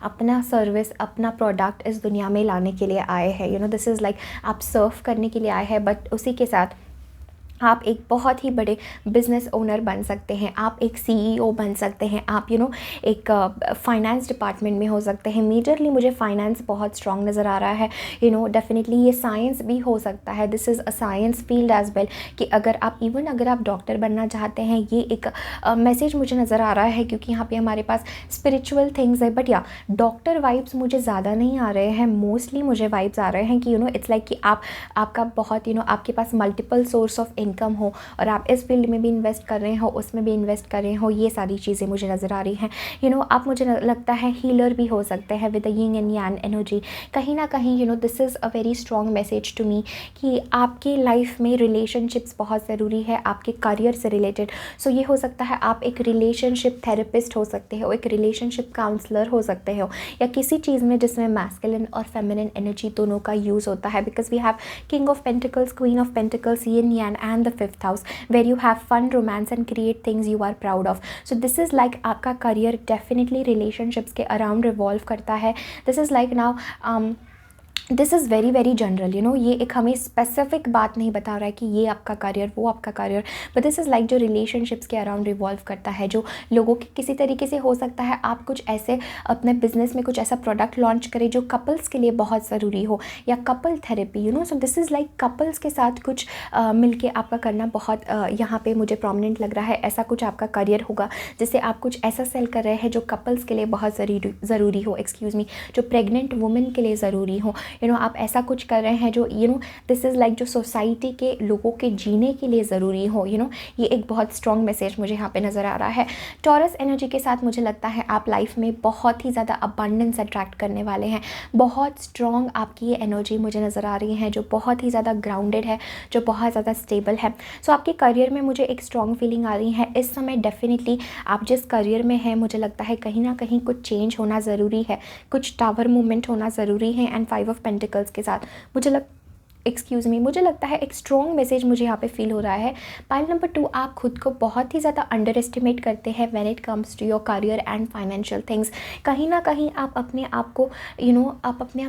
अपना सर्विस, अपना प्रोडक्ट इस दुनिया में लाने के लिए आए हैं। दिस इज़ लाइक आप सर्व करने के लिए आए हैं, बट उसी के साथ आप एक बहुत ही बड़े बिजनेस ओनर बन सकते हैं, आप एक CEO बन सकते हैं, आप एक फाइनेंस डिपार्टमेंट में हो सकते हैं। मेजरली मुझे फाइनेंस बहुत स्ट्रॉन्ग नज़र आ रहा है। डेफिनेटली ये साइंस भी हो सकता है, this is a science field as well, कि अगर आप डॉक्टर बनना चाहते हैं, ये एक मैसेज मुझे नज़र आ रहा है, क्योंकि यहाँ पे हमारे पास स्पिरिचुअल थिंग्स है। बट या डॉक्टर वाइब्स मुझे ज़्यादा नहीं आ रहे हैं, मोस्टली मुझे वाइब्स आ रहे हैं कि इट्स लाइक कि आपका बहुत आपके पास मल्टीपल सोर्स ऑफ इनकम हो और आप इस फील्ड में भी इन्वेस्ट कर रहे हो, उसमें भी इन्वेस्ट कर रहे हो, ये सारी चीज़ें मुझे नज़र आ रही हैं। आप मुझे लगता है हीलर भी हो सकते हैं with the yin and yang energy. कहीं ना कहीं this is a very strong message to me कि आपकी लाइफ में रिलेशनशिप्स बहुत ज़रूरी है आपके करियर से रिलेटेड। सो ये हो सकता है आप एक रिलेशनशिप थेरेपिस्ट हो सकते हो, एक रिलेशनशिप काउंसलर हो सकते हो, या किसी चीज़ में जिसमें मैस्कुलिन और फेमिनिन एनर्जी दोनों का यूज़ होता है, because we have king of pentacles, queen of pentacles, yin yang and the 5th house where you have fun, romance and create things you are proud of. So this is like आपका career definitely relationships के around revolve करता है। This is like now this is very very general, ये एक हमें specific बात नहीं बता रहा है कि ये आपका करियर, वो आपका career, but this is like जो रिलेशनशिप्स के अराउंड रिवॉल्व करता है, जो लोगों के किसी तरीके से हो सकता है आप कुछ ऐसे अपने बिजनेस में कुछ ऐसा प्रोडक्ट लॉन्च करें जो कपल्स के लिए बहुत ज़रूरी हो, या couple therapy, so this is like couples के साथ कुछ मिलके आपका करना बहुत यहाँ पे मुझे प्रोमिनेंट लग रहा है। ऐसा कुछ आपका करियर होगा जिससे आप कुछ ऐसा सेल कर रहे हैं जो कपल्स के लिए बहुत ज़रूरी हो, एक्सक्यूज़ मी, जो प्रेग्नेंट वुमेन के लिए ज़रूरी हो। आप ऐसा कुछ कर रहे हैं जो दिस इज़ लाइक जो सोसाइटी के लोगों के जीने के लिए ज़रूरी हो। ये एक बहुत स्ट्रॉन्ग मैसेज मुझे यहाँ पे नज़र आ रहा है। टॉरस एनर्जी के साथ मुझे लगता है आप लाइफ में बहुत ही ज़्यादा अबंडेंस अट्रैक्ट करने वाले हैं। बहुत स्ट्रॉन्ग आपकी ये एनर्जी मुझे नज़र आ रही है, जो बहुत ही ज़्यादा ग्राउंडेड है, जो बहुत ज़्यादा स्टेबल है। सो आपके करियर में मुझे एक स्ट्रॉन्ग फीलिंग आ रही है इस समय। डेफिनेटली आप जिस करियर में हैं, मुझे लगता है कहीं ना कहीं कुछ चेंज होना ज़रूरी है, कुछ टावर मूवमेंट होना ज़रूरी है। एंड 5 ऑफ पेंटिकल्स के साथ मुझे लगता है एक स्ट्रॉन्ग मैसेज मुझे यहाँ पे फील हो रहा है। पाइल नंबर 2, आप खुद को बहुत ही ज़्यादा अंडर एस्टिमेट करते हैं when it comes to your career and financial things. कहीं ना कहीं आप अपने आप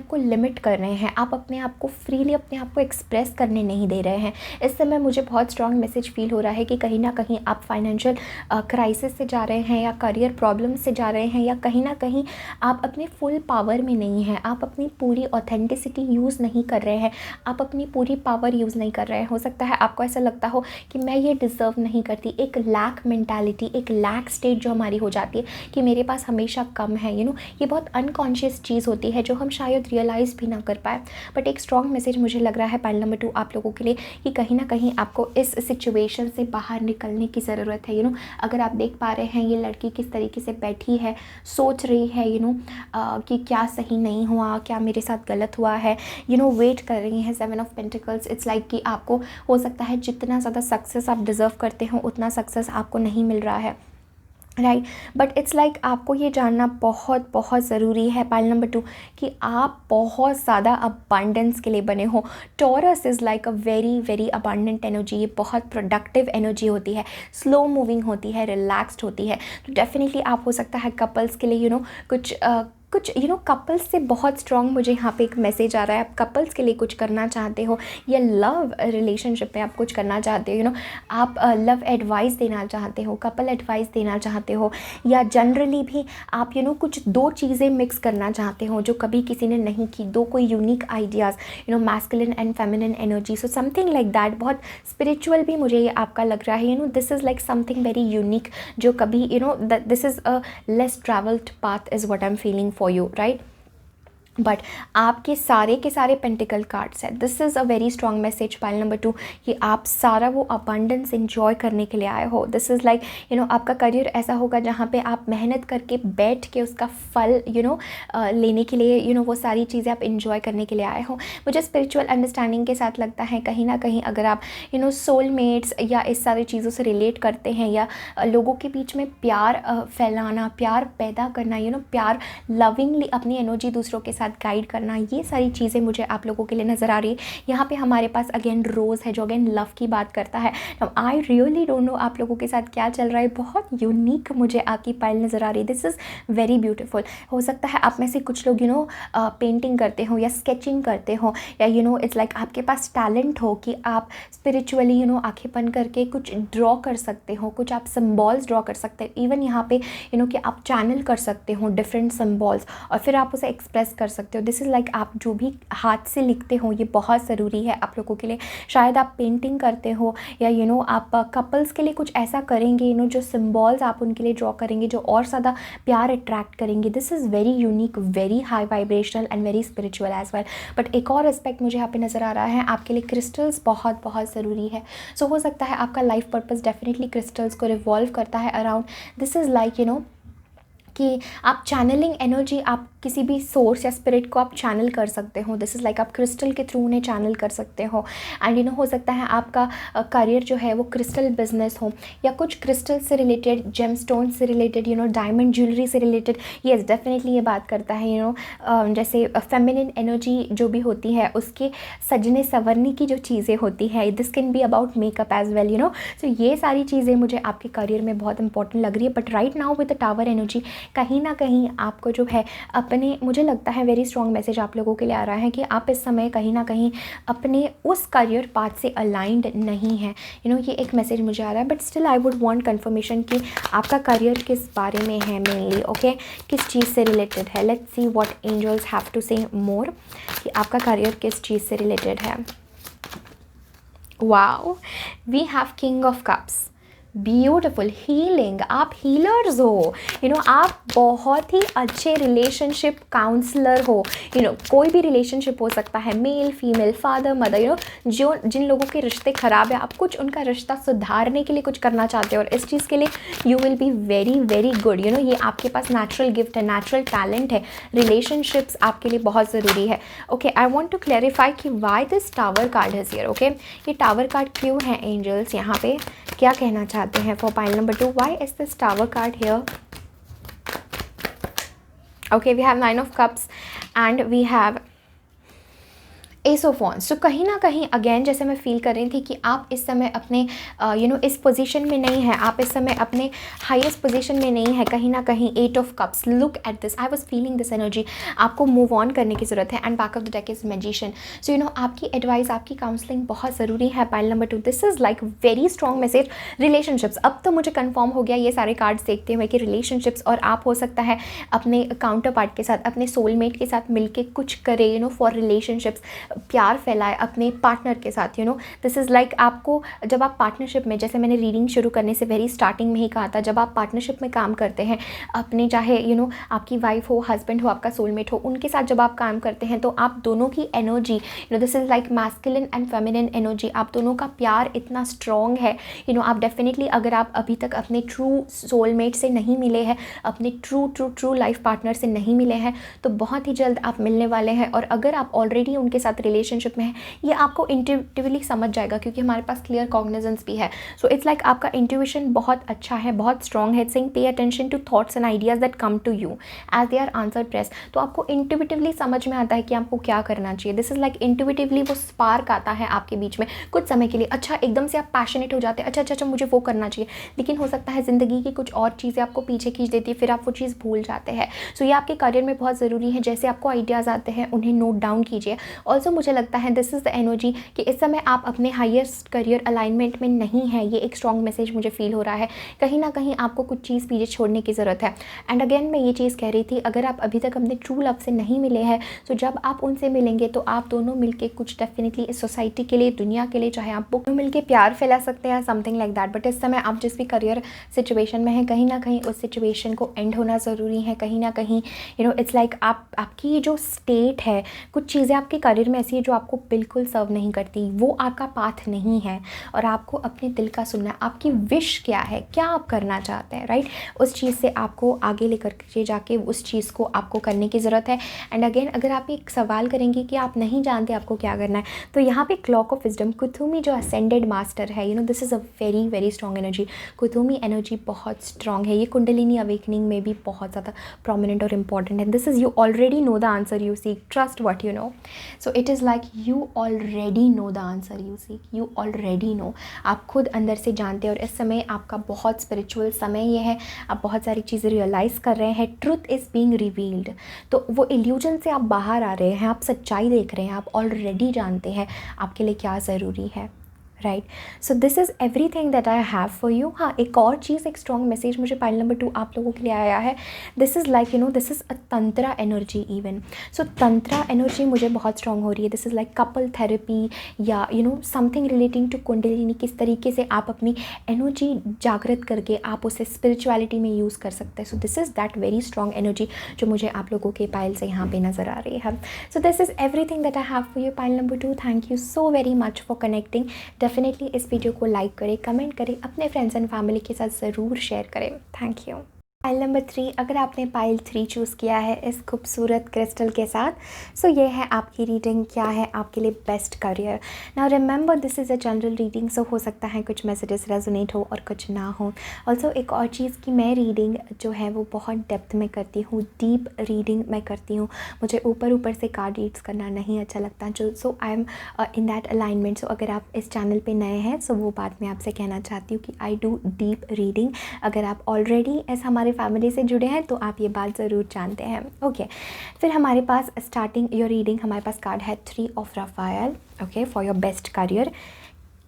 को लिमिट कर रहे हैं, आप अपने आप को फ्रीली अपने आप को एक्सप्रेस करने नहीं दे रहे हैं। इस समय मुझे बहुत स्ट्रॉन्ग मैसेज फील हो रहा है कि कहीं ना कहीं आप फाइनेंशियल क्राइसिस से जा रहे हैं, या करियर प्रॉब्लम से जा रहे हैं, या कहीं ना कहीं आप अपने फुल पावर में नहीं हैं, आप अपनी पूरी ऑथेंटिसिटी यूज़ नहीं कर रहे हैं, आप अपनी पूरी पावर यूज़ नहीं कर रहे हैं। हो सकता है आपको ऐसा लगता हो कि मैं ये डिज़र्व नहीं करती, एक लैक मेंटालिटी, एक लैक स्टेट जो हमारी हो जाती है कि मेरे पास हमेशा कम है। ये बहुत अनकॉन्शियस चीज़ होती है जो हम शायद रियलाइज़ भी ना कर पाए। बट एक स्ट्रॉन्ग मैसेज मुझे लग रहा है पाइल नंबर 2 आप लोगों के लिए कि कहीं ना कहीं आपको इस सिचुएशन से बाहर निकलने की ज़रूरत है। अगर आप देख पा रहे हैं ये लड़की किस तरीके से बैठी है, सोच रही है कि क्या सही नहीं हुआ, क्या मेरे साथ गलत हुआ है, वेट कर रही है। 7 ऑफ पेंटिकल्स, इट्स लाइक कि आपको हो सकता है जितना ज़्यादा सक्सेस आप डिज़र्व करते हो उतना सक्सेस आपको नहीं मिल रहा है, राइट। बट इट्स लाइक आपको ये जानना बहुत बहुत ज़रूरी है पाइल नंबर 2 कि आप बहुत ज़्यादा अबंडेंस के लिए बने हो। Taurus is like a very very abundant energy. ये बहुत प्रोडक्टिव एनर्जी होती है, स्लो मूविंग होती है, रिलैक्स्ड होती है। तो डेफिनेटली आप हो सकता है कपल्स के लिए कुछ कुछ कपल्स से बहुत स्ट्रॉन्ग मुझे यहाँ पे एक मैसेज आ रहा है। आप कपल्स के लिए कुछ करना चाहते हो या लव रिलेशनशिप में आप कुछ करना चाहते हो, आप लव एडवाइस देना चाहते हो, कपल एडवाइस देना चाहते हो, या जनरली भी आप कुछ दो चीज़ें मिक्स करना चाहते हो जो कभी किसी ने नहीं की, दो कोई unique ideas, masculine and feminine energy, so something like that. बहुत स्पिरिचुअल भी मुझे ये आपका लग रहा है। This is like something very unique जो कभी this is a less travelled path is what I am feeling for you, right. But आपके सारे के सारे पेंटिकल कार्ड्स हैं। This is a very strong message pile number 2 कि आप सारा वो अबंडेंस इन्जॉय करने के लिए आए हो। दिस इज़ लाइक आपका करियर ऐसा होगा जहाँ पे आप मेहनत करके बैठ के उसका फल लेने के लिए वो सारी चीज़ें आप इन्जॉय करने के लिए आए हो। मुझे स्पिरिचुअल अंडरस्टैंडिंग के साथ लगता है कहीं ना कहीं अगर आप सोलमेट्स या इस सारी चीज़ों से रिलेट करते हैं या लोगों के बीच में प्यार फैलाना, प्यार पैदा करना, प्यार लविंगली अपनी एनर्जी दूसरों के साथ गाइड करना, ये सारी चीज़ें मुझे आप लोगों के लिए नज़र आ रही है। यहाँ पे हमारे पास अगेन रोज़ है जो अगेन लव की बात करता है। आई रियली डोंट नो आप लोगों के साथ क्या चल रहा है। बहुत यूनिक मुझे आपकी पाइल नज़र आ रही है। This is very beautiful. हो सकता है आप में से कुछ लोग पेंटिंग करते हो या स्केचिंग करते हो या इट्स लाइक आपके पास टैलेंट हो कि आप स्पिरिचुअली आंखें बंद करके कुछ ड्रॉ कर सकते हो, कुछ आप सिम्बॉल्स ड्रॉ कर सकते हो। इवन यहाँ पे कि आप चैनल कर सकते हो डिफरेंट सिम्बॉल्स और फिर आप उसे एक्सप्रेस कर सकते हो। दिस इज़ लाइक आप जो भी हाथ से लिखते हो ये बहुत ज़रूरी है आप लोगों के लिए। शायद आप पेंटिंग करते हो या आप कपल्स के लिए कुछ ऐसा करेंगे जो सिम्बॉल्स आप उनके लिए ड्रॉ करेंगे जो और ज़्यादा प्यार अट्रैक्ट करेंगे। This is very unique, very high vibrational and very spiritual as well. But एक और एस्पेक्ट मुझे यहाँ पे नज़र आ रहा है, आपके लिए क्रिस्टल्स बहुत बहुत ज़रूरी है। सो हो सकता है आपका लाइफ पर्पस डेफिनेटली क्रिस्टल्स को रिवॉल्व करता है अराउंड। दिस इज़ लाइक कि आप चैनलिंग एनर्जी, आप किसी भी सोर्स या स्पिरिट को आप चैनल कर सकते हो। दिस इज़ लाइक आप क्रिस्टल के थ्रू उन्हें चैनल कर सकते हो। एंड हो सकता है आपका करियर जो है वो क्रिस्टल बिजनेस हो या कुछ क्रिस्टल से रिलेटेड, जेमस्टोन से रिलेटेड, डायमंड ज्वेलरी से रिलेटेड। येस, डेफिनेटली ये बात करता है जैसे फेमिनिन एनर्जी जो भी होती है उसके सजने संवरने की जो चीज़ें होती है। This can be about makeup as well, so ये सारी चीज़ें मुझे आपके करियर में बहुत इंपॉर्टेंट लग रही है। But right now with the tower energy कहीं ना कहीं आपको जो है अपने, मुझे लगता है वेरी स्ट्रॉन्ग मैसेज आप लोगों के लिए आ रहा है कि आप इस समय कहीं ना कहीं अपने उस करियर पाथ से अलाइंड नहीं है। ये एक मैसेज मुझे आ रहा है। But still I would want confirmation कि आपका करियर किस बारे में है मेनली, ओके, किस चीज़ से रिलेटेड है। Let's see what angels have to say more कि आपका करियर किस चीज़ से रिलेटेड है। Wow, we have king of cups, beautiful, healing. आप हीलर्स हो, आप बहुत ही अच्छे रिलेशनशिप काउंसलर हो। कोई भी रिलेशनशिप हो सकता है, मेल फीमेल, फादर मदर, जो जिन लोगों के रिश्ते ख़राब है आप कुछ उनका रिश्ता सुधारने के लिए कुछ करना चाहते हो और इस चीज़ के लिए you will be very very good. ये आपके पास नेचुरल गिफ्ट है, नेचुरल टैलेंट है। रिलेशनशिप्स आपके लिए बहुत ज़रूरी है। Okay, I want to clarify कि why this tower card is here. Okay, ये टावर कार्ड क्यों है एंजल्स, यहाँ पे क्या कहना चाहते हैं for pile number 2? Why is this tower card here? Okay, we have 9 of cups and we have S of wands. तो कहीं ना कहीं अगेन जैसे मैं फील कर रही थी कि आप इस समय अपने इस पोजीशन में नहीं है, आप इस समय अपने हाईएस्ट पोजीशन में नहीं है। कहीं ना कहीं 8 of cups, look at this, I was feeling this energy. आपको मूव ऑन करने की ज़रूरत है। And back of the deck is magician. So आपकी एडवाइस, आपकी काउंसलिंग बहुत ज़रूरी है। Pile number 2, this is like very strong message. Relationships, अब तो मुझे कन्फर्म हो गया ये सारे कार्ड्स देखते हुए कि रिलेशनशिप्स, और आप हो सकता है अपने काउंटर पार्ट के साथ, अपने सोलमेट के साथ मिलके कुछ करें फॉर रिलेशनशिप्स, प्यार फैलाए अपने पार्टनर के साथ। दिस इज़ लाइक आपको जब आप पार्टनरशिप में, जैसे मैंने रीडिंग शुरू करने से वेरी स्टार्टिंग में ही कहा था, जब आप पार्टनरशिप में काम करते हैं अपने, चाहे आपकी वाइफ हो, हस्बैंड हो, आपका सोलमेट हो, उनके साथ जब आप काम करते हैं तो आप दोनों की energy, this is like masculine and feminine energy, आप दोनों का प्यार इतना स्ट्रॉन्ग है। आप डेफिनेटली, अगर आप अभी तक अपने ट्रू सोलमेट से नहीं मिले हैं, अपने ट्रू लाइफ पार्टनर से नहीं मिले हैं, तो बहुत ही जल्द आप मिलने वाले हैं। और अगर आप ऑलरेडी उनके साथ रिलेशनशिप में है, ये आपको इंट्यूटिवली समझ जाएगा क्योंकि हमारे पास क्लियर कॉग्निजेंस भी है. सो इट्स लाइक आपका इंट्यूशन बहुत अच्छा है, बहुत स्ट्रॉन्ग है. Saying pay attention to thoughts and ideas that come to you as they are answered prayers. तो आपको इंट्यूटिवली समझ में आता है कि आपको क्या करना चाहिए. दिस इज़ लाइक इंट्यूटिवली वो स्पार्क आता है आपके बीच में कुछ समय के लिए. अच्छा, एकदम से आप पैशनेट हो जाते हैं, अच्छा मुझे वो करना चाहिए, लेकिन हो सकता है ज़िंदगी की कुछ और चीज़ें आपको पीछे खींच देती है, फिर आप वो चीज़ भूल जाते हैं. सो ये आपके करियर में बहुत ज़रूरी है. जैसे आपको आइडियाज़ आते हैं उन्हें नोट डाउन कीजिए. ऑल्सो मुझे लगता है दिस इज़ द एनर्जी कि इस समय आप अपने हाईएस्ट करियर अलाइनमेंट में नहीं है. ये एक स्ट्रॉन्ग मैसेज मुझे फील हो रहा है. कहीं ना कहीं आपको कुछ चीज़ पीछे छोड़ने की ज़रूरत है. एंड अगेन मैं ये चीज़ कह रही थी, अगर आप अभी तक अपने ट्रू लव से नहीं मिले हैं, तो जब आप उनसे मिलेंगे तो आप दोनों मिलके कुछ डेफिनेटली इस सोसाइटी के लिए, दुनिया के लिए, चाहे आप बुक मिलके प्यार फैला सकते हैं, समथिंग लाइक दैट. बट इस समय आप जिस भी करियर सिचुएशन में हैं, कहीं ना कहीं उस सिचुएशन को एंड होना ज़रूरी है. कहीं ना कहीं इट्स लाइक आपकी ये जो स्टेट है, कुछ चीज़ें आपके करियर में ऐसी है जो आपको बिल्कुल सर्व नहीं करती, वो आपका पाथ नहीं है. और आपको अपने दिल का सुनना है. आपकी विश क्या है, क्या आप करना चाहते हैं, राइट? उस चीज़ से आपको आगे लेकर के जाके उस चीज़ को आपको करने की ज़रूरत है. एंड अगेन अगर आप एक सवाल करेंगे कि आप नहीं जानते आपको क्या करना है, तो यहाँ पे क्लॉक ऑफ विजडम, कुथुमी जो असेंडेड मास्टर है, this is a very very strong energy. Kuthumi energy बहुत स्ट्रॉन्ग है. ये कुंडलिनी अवेकनिंग में भी बहुत ज़्यादा प्रोमिनेंट और इम्पॉर्टेंट है. This is you already know the answer you seek, trust what you know. So it is like you already know the answer you seek, you already know. आप खुद अंदर से जानते हैं. और इस समय आपका बहुत स्पिरिचुअल समय ये है. आप बहुत सारी चीज़ें रियलाइज़ कर रहे हैं. Truth is being revealed. तो वो इल्यूजन से आप बाहर आ रहे हैं, आप सच्चाई देख रहे हैं, आप ऑलरेडी जानते हैं आपके लिए क्या ज़रूरी है, right? So this is everything that I have for you. हाँ, एक और चीज़, एक स्ट्रॉन्ग मैसेज मुझे पाइल नंबर 2 आप लोगों के लिए आया है. This is like this is a tantra energy even. So tantra energy मुझे बहुत स्ट्रॉन्ग हो रही है. This is like couple therapy या समथिंग रिलेटिंग टू कुंडलिनी. किस तरीके से आप अपनी एनर्जी जागृत करके आप उसे स्पिरिचुअलिटी में यूज़ कर सकते हैं. सो this is that very strong energy जो मुझे आप लोगों के पाइल से यहाँ पे नज़र आ रही है. So this is everything that I have for you pile number 2. Thank you so very much for connecting. Definitely इस वीडियो को लाइक करें, कमेंट करें, अपने फ्रेंड्स एंड फैमिली के साथ ज़रूर शेयर करें. Thank you. पाइल नंबर 3, अगर आपने पाइल 3 चूज़ किया है इस खूबसूरत क्रिस्टल के साथ, सो ये है आपकी रीडिंग. क्या है आपके लिए best career. Now remember this is a general reading. So हो सकता है कुछ मैसेजेस रेजोनेट हो और कुछ ना हो. ऑल्सो एक और चीज़ कि मैं रीडिंग जो है वो बहुत डेप्थ में करती हूँ, डीप रीडिंग मैं करती हूँ. मुझे ऊपर से कार्ड रीड्स करना नहीं अच्छा लगता. So I am in that alignment. So अगर आप इस चैनल पर नए हैं, सो वो बात मैं आपसे कहना चाहती हूँ कि आई डू डीप रीडिंग. अगर आप ऑलरेडी ऐसा हमारे फैमिली से जुड़े हैं तो आप ये बात ज़रूर जानते हैं. ओके, फिर हमारे पास स्टार्टिंग योर रीडिंग हमारे पास कार्ड है 3 of Raphael. Okay, for your best career.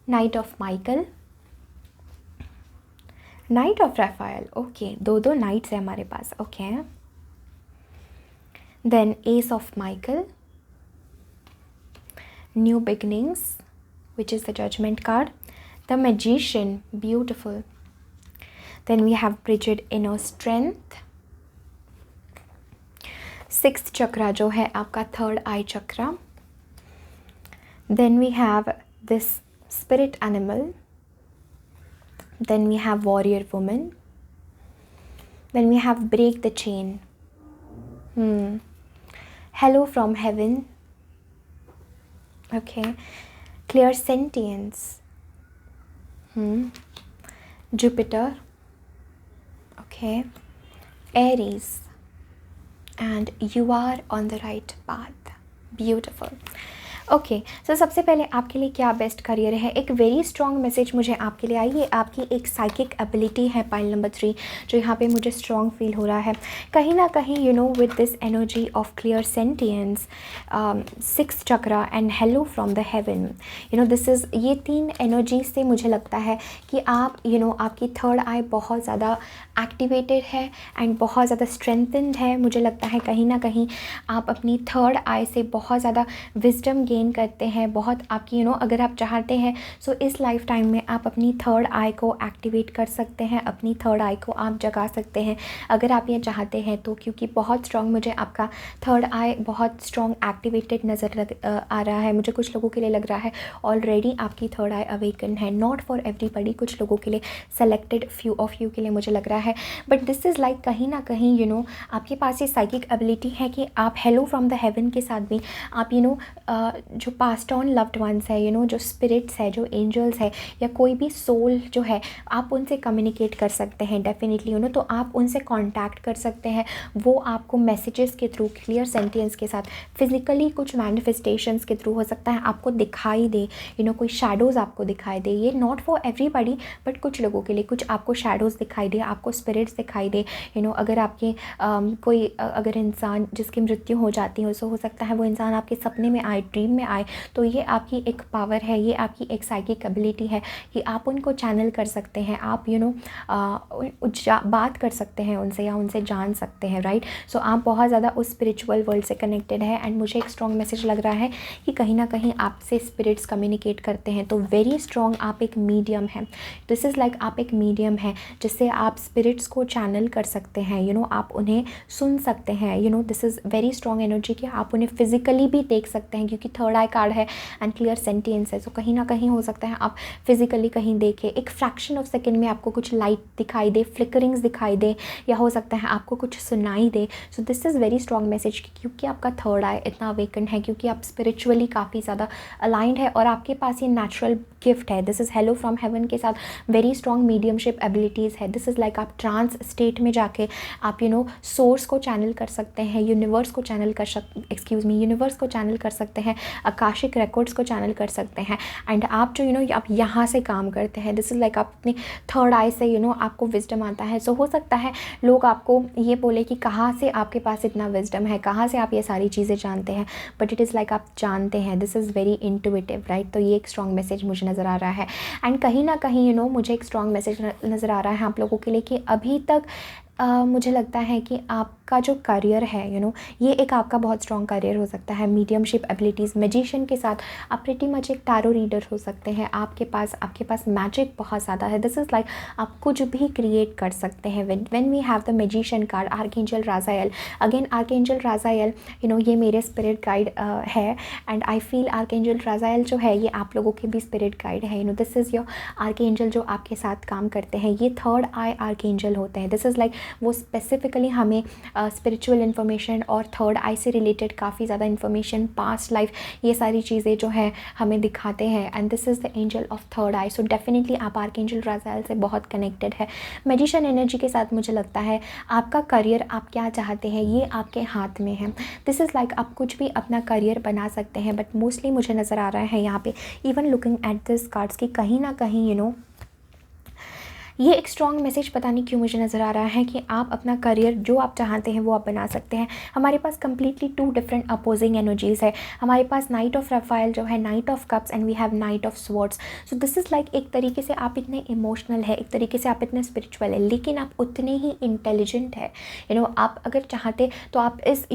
Knight of Michael, knight of Raphael. Okay, दो नाइट्स है हमारे पास. Okay, then ace of Michael, new beginnings which is the judgement card, the magician, beautiful. Then we have Bridget, inner strength. 6th chakra जो है आपका 3rd eye chakra. Then we have this spirit animal. Then we have warrior woman. Then we have break the chain. Hello from heaven. Okay. Clear sentience. Jupiter. Okay, Aries, and you are on the right path. Beautiful. Okay, so सबसे पहले आपके लिए क्या best career है. एक very strong message मुझे आपके लिए आई. ये आपकी एक साइकिक एबिलिटी है पाइल नंबर 3 जो यहाँ पे मुझे स्ट्रॉन्ग फील हो रहा है. कहीं ना कहीं with this energy of clear sentience, 6th chakra and hello from the haven. This is, ये 3 एनर्जी से मुझे लगता है कि आप आपकी 3rd आई बहुत ज़्यादा एक्टिवेटेड है एंड बहुत ज़्यादा स्ट्रेंथनड है. मुझे लगता है कहीं ना कहीं आप अपनी 3rd आई से बहुत ज़्यादा विजडम गेन करते हैं. बहुत आपकी अगर आप चाहते हैं सो इस लाइफ टाइम में आप अपनी 3rd आई को एक्टिवेट कर सकते हैं, अपनी 3rd आई को आप जगा सकते हैं अगर आप ये चाहते हैं तो. क्योंकि बहुत स्ट्रॉन्ग मुझे आपका 3rd आई बहुत स्ट्रॉन्ग एक्टिवेटेड नज़र आ रहा है. मुझे कुछ लोगों के लिए लग रहा है ऑलरेडी आपकी 3rd आई अवेकन है. नॉट फॉर एवरीबडी, कुछ लोगों के लिए, सेलेक्टेड फ्यू ऑफ यू के लिए मुझे लग रहा है. बट दिस इज़ लाइक कहीं ना कहीं आपके पास ये साइकिक एबिलिटी है कि आप हेलो फ्रॉम द हेवन के साथ भी आप जो पास्ट ऑन लव्ड वंस है, जो स्पिरिट्स है, जो एंजल्स है, या कोई भी सोल जो है, आप उनसे कम्युनिकेट कर सकते हैं डेफिनेटली, तो आप उनसे कांटेक्ट कर सकते हैं। वो आपको मैसेजेस के थ्रू, क्लियर सेंटेंस के साथ, फिजिकली कुछ मैनिफेस्टेशंस के थ्रू हो सकता है आपको दिखाई दे, कोई शैडोज़ आपको दिखाई दे। ये नॉट फॉर एवरीबडी, बट कुछ लोगों के लिए कुछ आपको शैडोज़ दिखाई दे, आपको स्पिरिट्स दिखाई दे। अगर आपके कोई अगर इंसान जिसकी मृत्यु हो जाती है, सो हो सकता है वो इंसान आपके सपने में आए, ड्रीम में आए, तो ये आपकी एक पावर है, ये आपकी एक साइकिक एबिलिटी है कि आप उनको चैनल कर सकते हैं, आप बात कर सकते हैं उनसे, या उनसे जान सकते हैं, राइट। सो आप बहुत ज़्यादा उस स्पिरिचुअल वर्ल्ड से कनेक्टेड है। एंड मुझे एक स्ट्रॉन्ग मैसेज लग रहा है कि कहीं ना कहीं आपसे स्पिरिट्स कम्युनिकेट करते हैं, तो वेरी स्ट्रॉन्ग आप एक मीडियम है। दिस इज़ लाइक आप एक मीडियम है जिससे आप स्पिरिट्स को चैनल कर सकते हैं, आप उन्हें सुन सकते हैं। This is very strong energy कि आप उन्हें फिजिकली भी देख सकते हैं, क्योंकि थर्ड आई कार्ड है एंड क्लियर सेंटेंस है। सो कहीं ना कहीं हो सकता है आप फिजिकली कहीं देखें, एक फ्रैक्शन ऑफ सेकेंड में आपको कुछ लाइट दिखाई दे, फ्लिकरिंग्स दिखाई दे, या हो सकता है आपको कुछ सुनाई दे। So this is very strong message, क्योंकि आपका थर्ड आई इतना अवेकन है, क्योंकि आप स्पिरिचुअली काफ़ी ज़्यादा अलाइंड है और आपके पास ये नेचुरल गिफ्ट है। This is hello from heaven के साथ वेरी स्ट्रॉन्ग मीडियमशिप एबिलिटीज़ है। दिस इज़ लाइक आप ट्रांस स्टेट में जाके आप सोर्स को चैनल कर सकते हैं, यूनिवर्स को चैनल कर सकते हैं, आकाशिक रिकॉर्ड्स को चैनल कर सकते हैं। एंड आप जो आप यहाँ से काम करते हैं, दिस इज़ लाइक आप अपनी थर्ड आई से आपको विजडम आता है। सो हो सकता है लोग आपको ये बोले कि कहाँ से आपके पास इतना विजडम है, कहाँ से आप ये सारी चीज़ें जानते हैं, बट इट इज़ लाइक आप जानते हैं। This is very intuitive, right. तो ये एक स्ट्रॉन्ग मैसेज मुझे नज़र आ रहा है। एंड कहीं ना कहीं मुझे एक स्ट्रॉन्ग मैसेज नज़र आ रहा है आप लोगों के लिए कि अभी तक मुझे लगता है कि आपका जो करियर है, ये एक आपका बहुत स्ट्रॉन्ग करियर हो सकता है। मीडियमशिप एबिलिटीज़, मैजिशियन के साथ आप प्रीटी मच एक टैरो रीडर हो सकते हैं। आपके पास मैजिक बहुत ज़्यादा है। दिस इज़ लाइक आप कुछ भी क्रिएट कर सकते हैं। When we have the magician card, archangel Raziel, again archangel Raziel, ये मेरे स्पिरिट गाइड है। And I feel archangel Raziel जो है ये आप लोगों के भी स्पिरिट गाइड है। दिस इज़ योर आर्कएंजल जो आपके साथ काम करते हैं। ये थर्ड आई आर्कएंजल होते हैं। दिस इज़ लाइक वो स्पेसिफिकली हमें स्पिरिचुअल इन्फॉर्मेशन और थर्ड आई से रिलेटेड काफ़ी ज़्यादा इन्फॉर्मेशन, पास्ट लाइफ, ये सारी चीज़ें जो है हमें दिखाते हैं। And this is the angel of third I. So definitely आप आर्कएंजल राज़ाएल से बहुत कनेक्टेड है। मैजिशियन एनर्जी के साथ मुझे लगता है आपका करियर, आप क्या चाहते हैं ये आपके हाथ में है। दिस इज़ लाइक आप कुछ भी अपना करियर बना सकते हैं, बट मोस्टली मुझे नज़र आ रहा है यहाँ पे, even looking at this cards, की कहीं ना कहीं ये एक स्ट्रॉन्ग मैसेज पता नहीं क्यों मुझे नज़र आ रहा है कि आप अपना करियर जो आप चाहते हैं वो आप बना सकते हैं। हमारे पास कम्प्लीटली 2 डिफरेंट अपोजिंग एनर्जीज़ है। हमारे पास नाइट ऑफ रफाइल जो है, knight of cups, and we have knight of swords. So this is like एक तरीके से आप इतने इमोशनल है, एक तरीके से आप इतने स्पिरिचुअल है, लेकिन आप उतने ही इंटेलिजेंट है। आप अगर चाहते तो आप इस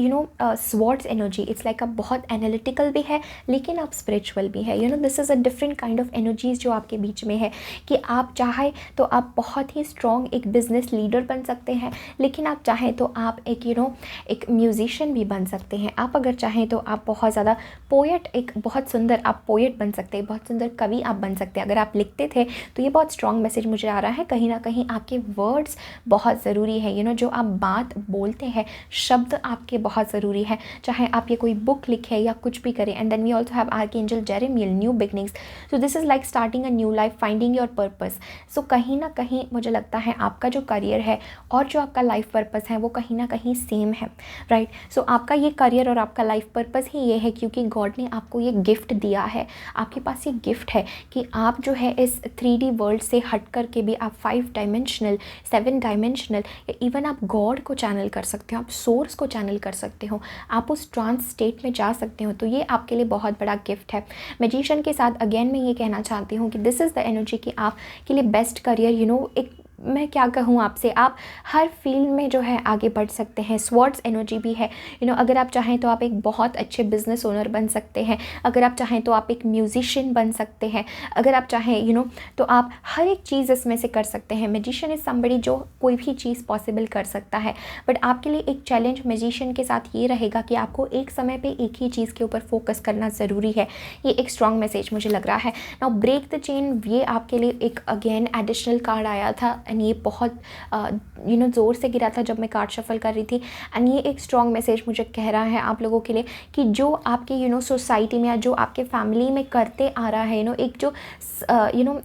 स्वॉर्ड्स एनर्जी, इट्स लाइक आप बहुत एनालिटिकल भी है लेकिन आप स्पिरिचुअल भी है। This is a different kind of energies जो आपके बीच में है, कि आप चाहे तो आप बहुत ही स्ट्रॉन्ग एक बिजनेस लीडर बन सकते हैं, लेकिन आप चाहें तो आप एक एक म्यूजिशियन भी बन सकते हैं। आप अगर चाहें तो आप बहुत ज़्यादा पोएट, एक बहुत सुंदर आप पोएट बन सकते हैं, बहुत सुंदर कवि आप बन सकते हैं। अगर आप लिखते थे तो ये बहुत स्ट्रॉन्ग मैसेज मुझे आ रहा है, कहीं ना कहीं आपके वर्ड्स बहुत ज़रूरी है। जो आप बात बोलते हैं, शब्द आपके बहुत ज़रूरी है, चाहे आप ये कोई बुक लिखें या कुछ भी करें। And then we also have archangel Jeremiel, new beginnings. So this is like starting a new life, finding your purpose. So कहीं ना कहीं मुझे लगता है आपका जो करियर है और जो आपका लाइफ पर्पस है वो कहीं ना कहीं सेम है, राइट। सो आपका ये करियर और आपका लाइफ पर्पस ही ये है, क्योंकि गॉड ने आपको ये गिफ्ट दिया है। आपके पास ये गिफ्ट है कि आप जो है इस 3D वर्ल्ड से हट कर के भी आप 5 डायमेंशनल, 7 डायमेंशनल, या इवन आप गॉड को चैनल कर सकते हो, आप सोर्स को चैनल कर सकते हो, आप उस ट्रांस स्टेट में जा सकते हो। तो ये आपके लिए बहुत बड़ा गिफ्ट है। मैजिशियन के साथ अगेन मैं ये कहना चाहती हूँ कि दिस इज़ द एनर्जी कि आपके लिए बेस्ट करियर, एक मैं क्या कहूँ आपसे, आप हर फील्ड में जो है आगे बढ़ सकते हैं। स्वॉर्ड्स एनर्जी भी है। अगर आप चाहें तो आप एक बहुत अच्छे बिजनेस ओनर बन सकते हैं, अगर आप चाहें तो आप एक म्यूजिशियन बन सकते हैं, अगर आप चाहें तो आप हर एक चीज़ इसमें से कर सकते हैं। मैजिशियन इज़ समबडी जो कोई भी चीज़ पॉसिबल कर सकता है, बट आपके लिए एक चैलेंज मैजिशियन के साथ ये रहेगा कि आपको एक समय पर एक ही चीज़ के ऊपर फोकस करना ज़रूरी है। ये एक स्ट्रॉन्ग मैसेज मुझे लग रहा है। नाउ ब्रेक द चेन, ये आपके लिए एक अगेन एडिशनल कार्ड आया था एंड ये बहुत ज़ोर से गिरा था जब मैं कार्ड शफल कर रही थी। एंड ये एक स्ट्रॉन्ग मैसेज मुझे कह रहा है आप लोगों के लिए कि जो आपके सोसाइटी में या जो आपके फैमिली में करते आ रहा है एक जो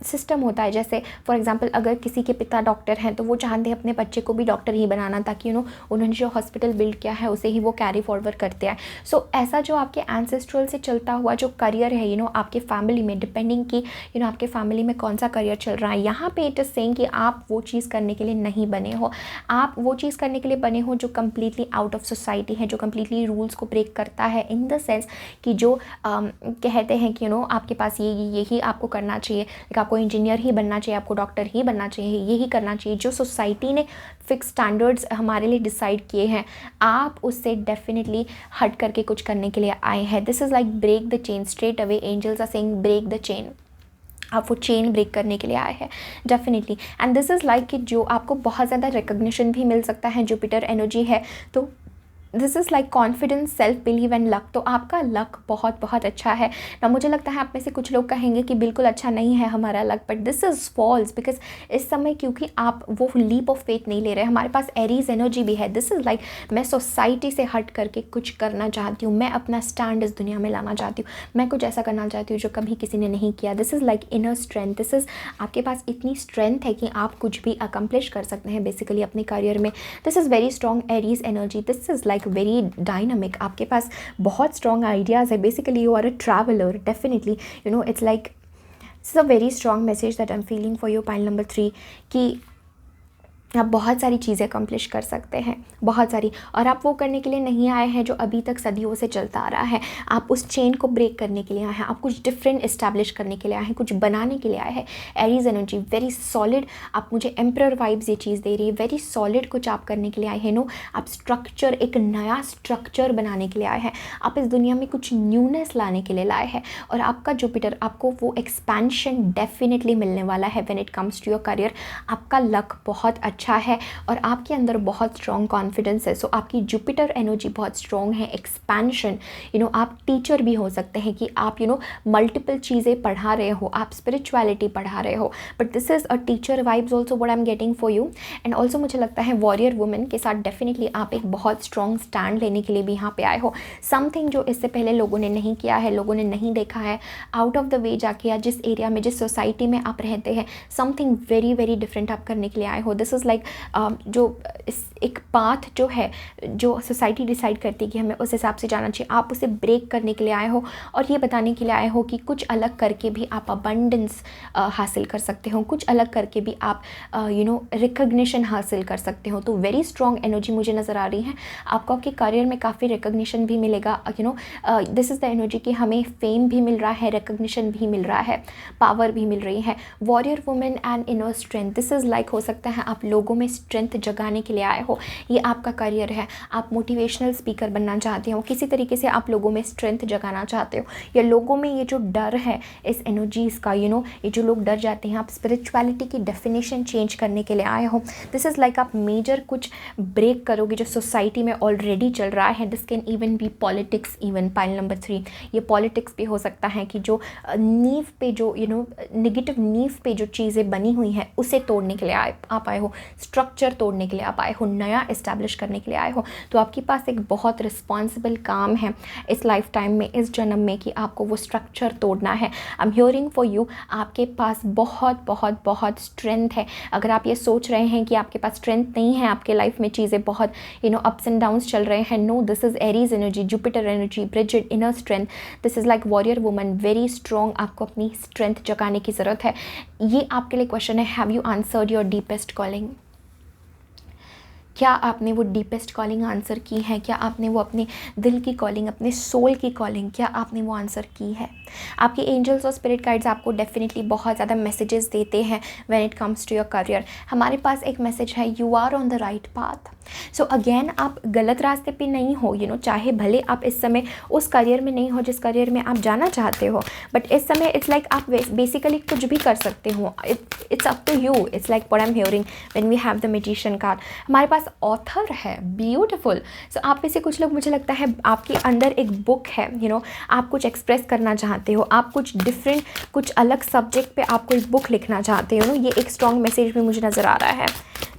सिस्टम होता है, जैसे फॉर एग्जांपल अगर किसी के पिता डॉक्टर हैं तो वो चाहते हैं अपने बच्चे को भी डॉक्टर ही बनाना, ताकि उन्होंने जो हॉस्पिटल बिल्ड किया है उसे ही वो कैरी फॉरवर्ड करते हैं। सो ऐसा जो आपके एंसेस्ट्रल से चलता हुआ जो करियर है आपके फैमिली में, डिपेंडिंग कि आपके फैमिली में कौन सा करियर चल रहा है, यहाँ पे इट इज़ सेइंग कि आप वो चीज़ करने के लिए नहीं बने हो। आप वो चीज़ करने के लिए बने हो जो कम्प्लीटली आउट ऑफ सोसाइटी है, जो कम्प्लीटली रूल्स को ब्रेक करता है, इन द सेंस कि जो कहते हैं कि आपके पास यही आपको करना चाहिए, आपको इंजीनियर ही बनना चाहिए, आपको डॉक्टर ही बनना चाहिए, यही करना चाहिए, जो सोसाइटी ने फिक्स स्टैंडर्ड्स हमारे लिए डिसाइड किए हैं, आप उससे डेफिनेटली हट करके कुछ करने के लिए आए हैं। This is like break the chain, straight away angels are saying break the chain. आप वो चेन ब्रेक करने के लिए आए हैं definitely. And this is like कि जो आपको बहुत ज़्यादा रिकग्निशन भी मिल सकता है, जुपिटर एनर्जी है तो this is like confidence, self believe and luck. तो आपका लक बहुत बहुत अच्छा है ना। मुझे लगता है आप में से कुछ लोग कहेंगे कि बिल्कुल अच्छा नहीं है हमारा luck, but this is false, because इस समय क्योंकि आप वो लीप ऑफ फेथ नहीं ले रहे। हमारे पास एरीज एनर्जी भी है। दिस इज़ लाइक मैं सोसाइटी से हट करके कुछ करना चाहती हूँ, मैं अपना स्टैंड इस दुनिया में लाना चाहती हूँ, मैं कुछ ऐसा करना चाहती हूँ जो कभी किसी ने नहीं किया। This is like inner strength. This is आपके पास इतनी स्ट्रेंथ है कि आप कुछ भी अकम्प्लिश कर सकते हैं बेसिकली अपने करियर में। This is very strong Aries energy. This is like very dynamic. आपके पास बहुत स्ट्रॉन्ग आइडियाज़ है। Basically you are a traveller definitely, it's like this is a very strong message that I am feeling for your pile number 3 कि आप बहुत सारी चीज़ें accomplish कर सकते हैं, बहुत सारी, और आप वो करने के लिए नहीं आए हैं जो अभी तक सदियों से चलता आ रहा है। आप उस चेन को ब्रेक करने के लिए आए हैं, आप कुछ डिफरेंट इस्टेब्लिश करने के लिए आए हैं, कुछ बनाने के लिए आए हैं। एरीज एनर्जी वेरी सॉलिड, आप मुझे एम्परर वाइब्स ये चीज़ दे रही है। वेरी सॉलिड कुछ आप करने के लिए आए हैं। आप स्ट्रक्चर, एक नया स्ट्रक्चर बनाने के लिए आए हैं। आप इस दुनिया में कुछ न्यूनेस लाने के लिए लाए हैं, और आपका जुपिटर आपको वो एक्सपेंशन डेफिनेटली मिलने वाला है when it comes to your career. आपका लक बहुत अच्छा है और आपके अंदर बहुत स्ट्रॉन्ग कॉन्फिडेंस है। सो आपकी जुपिटर एनर्जी बहुत स्ट्रॉन्ग है। एक्सपेंशन, आप टीचर भी हो सकते हैं कि आप मल्टीपल चीज़ें पढ़ा रहे हो, आप स्पिरिचुअलिटी पढ़ा रहे हो, but this is a teacher vibes also what I am getting for you. And also मुझे लगता है वॉरियर वुमेन के साथ डेफिनेटली आप एक बहुत स्ट्रॉन्ग स्टैंड लेने के लिए भी यहाँ पे आए हो। समथिंग जो इससे पहले लोगों ने नहीं किया है, लोगों ने नहीं देखा है, आउट ऑफ द वे जाके, या जिस एरिया में, जिस सोसाइटी में आप रहते हैं, समथिंग वेरी वेरी डिफरेंट आप करने के लिए आए हो। दिस इज़ लाइक जो एक पाथ जो है, जो सोसाइटी डिसाइड करती है कि हमें उस हिसाब से जाना चाहिए, आप उसे ब्रेक करने के लिए आए हो और ये बताने के लिए आए हो कि कुछ अलग करके भी आप अबंडेंस हासिल कर सकते हो, कुछ अलग करके भी आप रिकग्निशन हासिल कर सकते हो। तो वेरी स्ट्रॉन्ग एनर्जी मुझे नज़र आ रही है। आपको आपके करियर में काफ़ी रिकग्निशन भी मिलेगा। दिस इज़ द एनर्जी कि हमें फेम भी मिल रहा है, रिकग्निशन भी मिल रहा है, पावर भी मिल रही है। Warrior women and inner strength, this is like हो सकता है आप लोगों में स्ट्रेंथ जगाने के लिए आए हो। ये आपका करियर है। आप मोटिवेशनल स्पीकर बनना चाहते हो, किसी तरीके से आप लोगों में स्ट्रेंथ जगाना चाहते हो, या लोगों में ये जो डर है इस एनर्जीज़ का, ये जो लोग डर जाते हैं, आप स्पिरिचुअलिटी की डेफिनेशन चेंज करने के लिए आए हो। दिस इज़ लाइक आप मेजर कुछ ब्रेक करोगे जो सोसाइटी में ऑलरेडी चल रहा है। This can even be politics. Even pile number 3 ये पॉलिटिक्स भी हो सकता है कि जो नींव पे, जो नेगेटिव नींव पे जो चीज़ें बनी हुई हैं उसे तोड़ने के लिए आप आए हो, स्ट्रक्चर तोड़ने के लिए आप आए हो, नया इस्टेब्लिश करने के लिए आए हो। तो आपके पास एक बहुत रिस्पॉन्सिबल काम है इस लाइफ टाइम में, इस जन्म में, कि आपको वो स्ट्रक्चर तोड़ना है। आई एम हियरिंग फॉर यू, आपके पास बहुत बहुत बहुत स्ट्रेंथ है। अगर आप ये सोच रहे हैं कि आपके पास स्ट्रेंथ नहीं है, आपके लाइफ में चीज़ें बहुत अप्स एंड डाउन्स चल रहे हैं, no, this is Aries energy, Jupiter energy, Brigid, inner strength. This is like warrior woman, very strong. आपको अपनी स्ट्रेंथ जगाने की ज़रूरत है। ये आपके लिए क्वेश्चन है, have you answered your deepest calling? क्या आपने वो डीपेस्ट कॉलिंग आंसर की है? क्या आपने वो अपने दिल की कॉलिंग, अपने सोल की कॉलिंग, क्या आपने वो आंसर की है? आपके एंजल्स और स्पिरिट गाइड्स आपको डेफिनेटली बहुत ज़्यादा मैसेजेस देते हैं when it comes to your career. हमारे पास एक मैसेज है, you are on the right path. So again, आप गलत रास्ते पे नहीं हो। चाहे भले आप इस समय उस करियर में नहीं हो जिस करियर में आप जाना चाहते हो, बट इस समय इट्स लाइक आप बेसिकली कुछ भी कर सकते हो। It's up to you. It's like what I am hearing when we have the magician card. हमारे पास पास ऑथर है, ब्यूटिफुल। सो आप में से कुछ लोग, मुझे लगता है आपके अंदर एक बुक है, आप कुछ एक्सप्रेस करना चाहते हो, आप कुछ डिफरेंट, कुछ अलग सब्जेक्ट पे आप कोई बुक लिखना चाहते हो, ये एक स्ट्रॉन्ग मैसेज भी मुझे नज़र आ रहा है,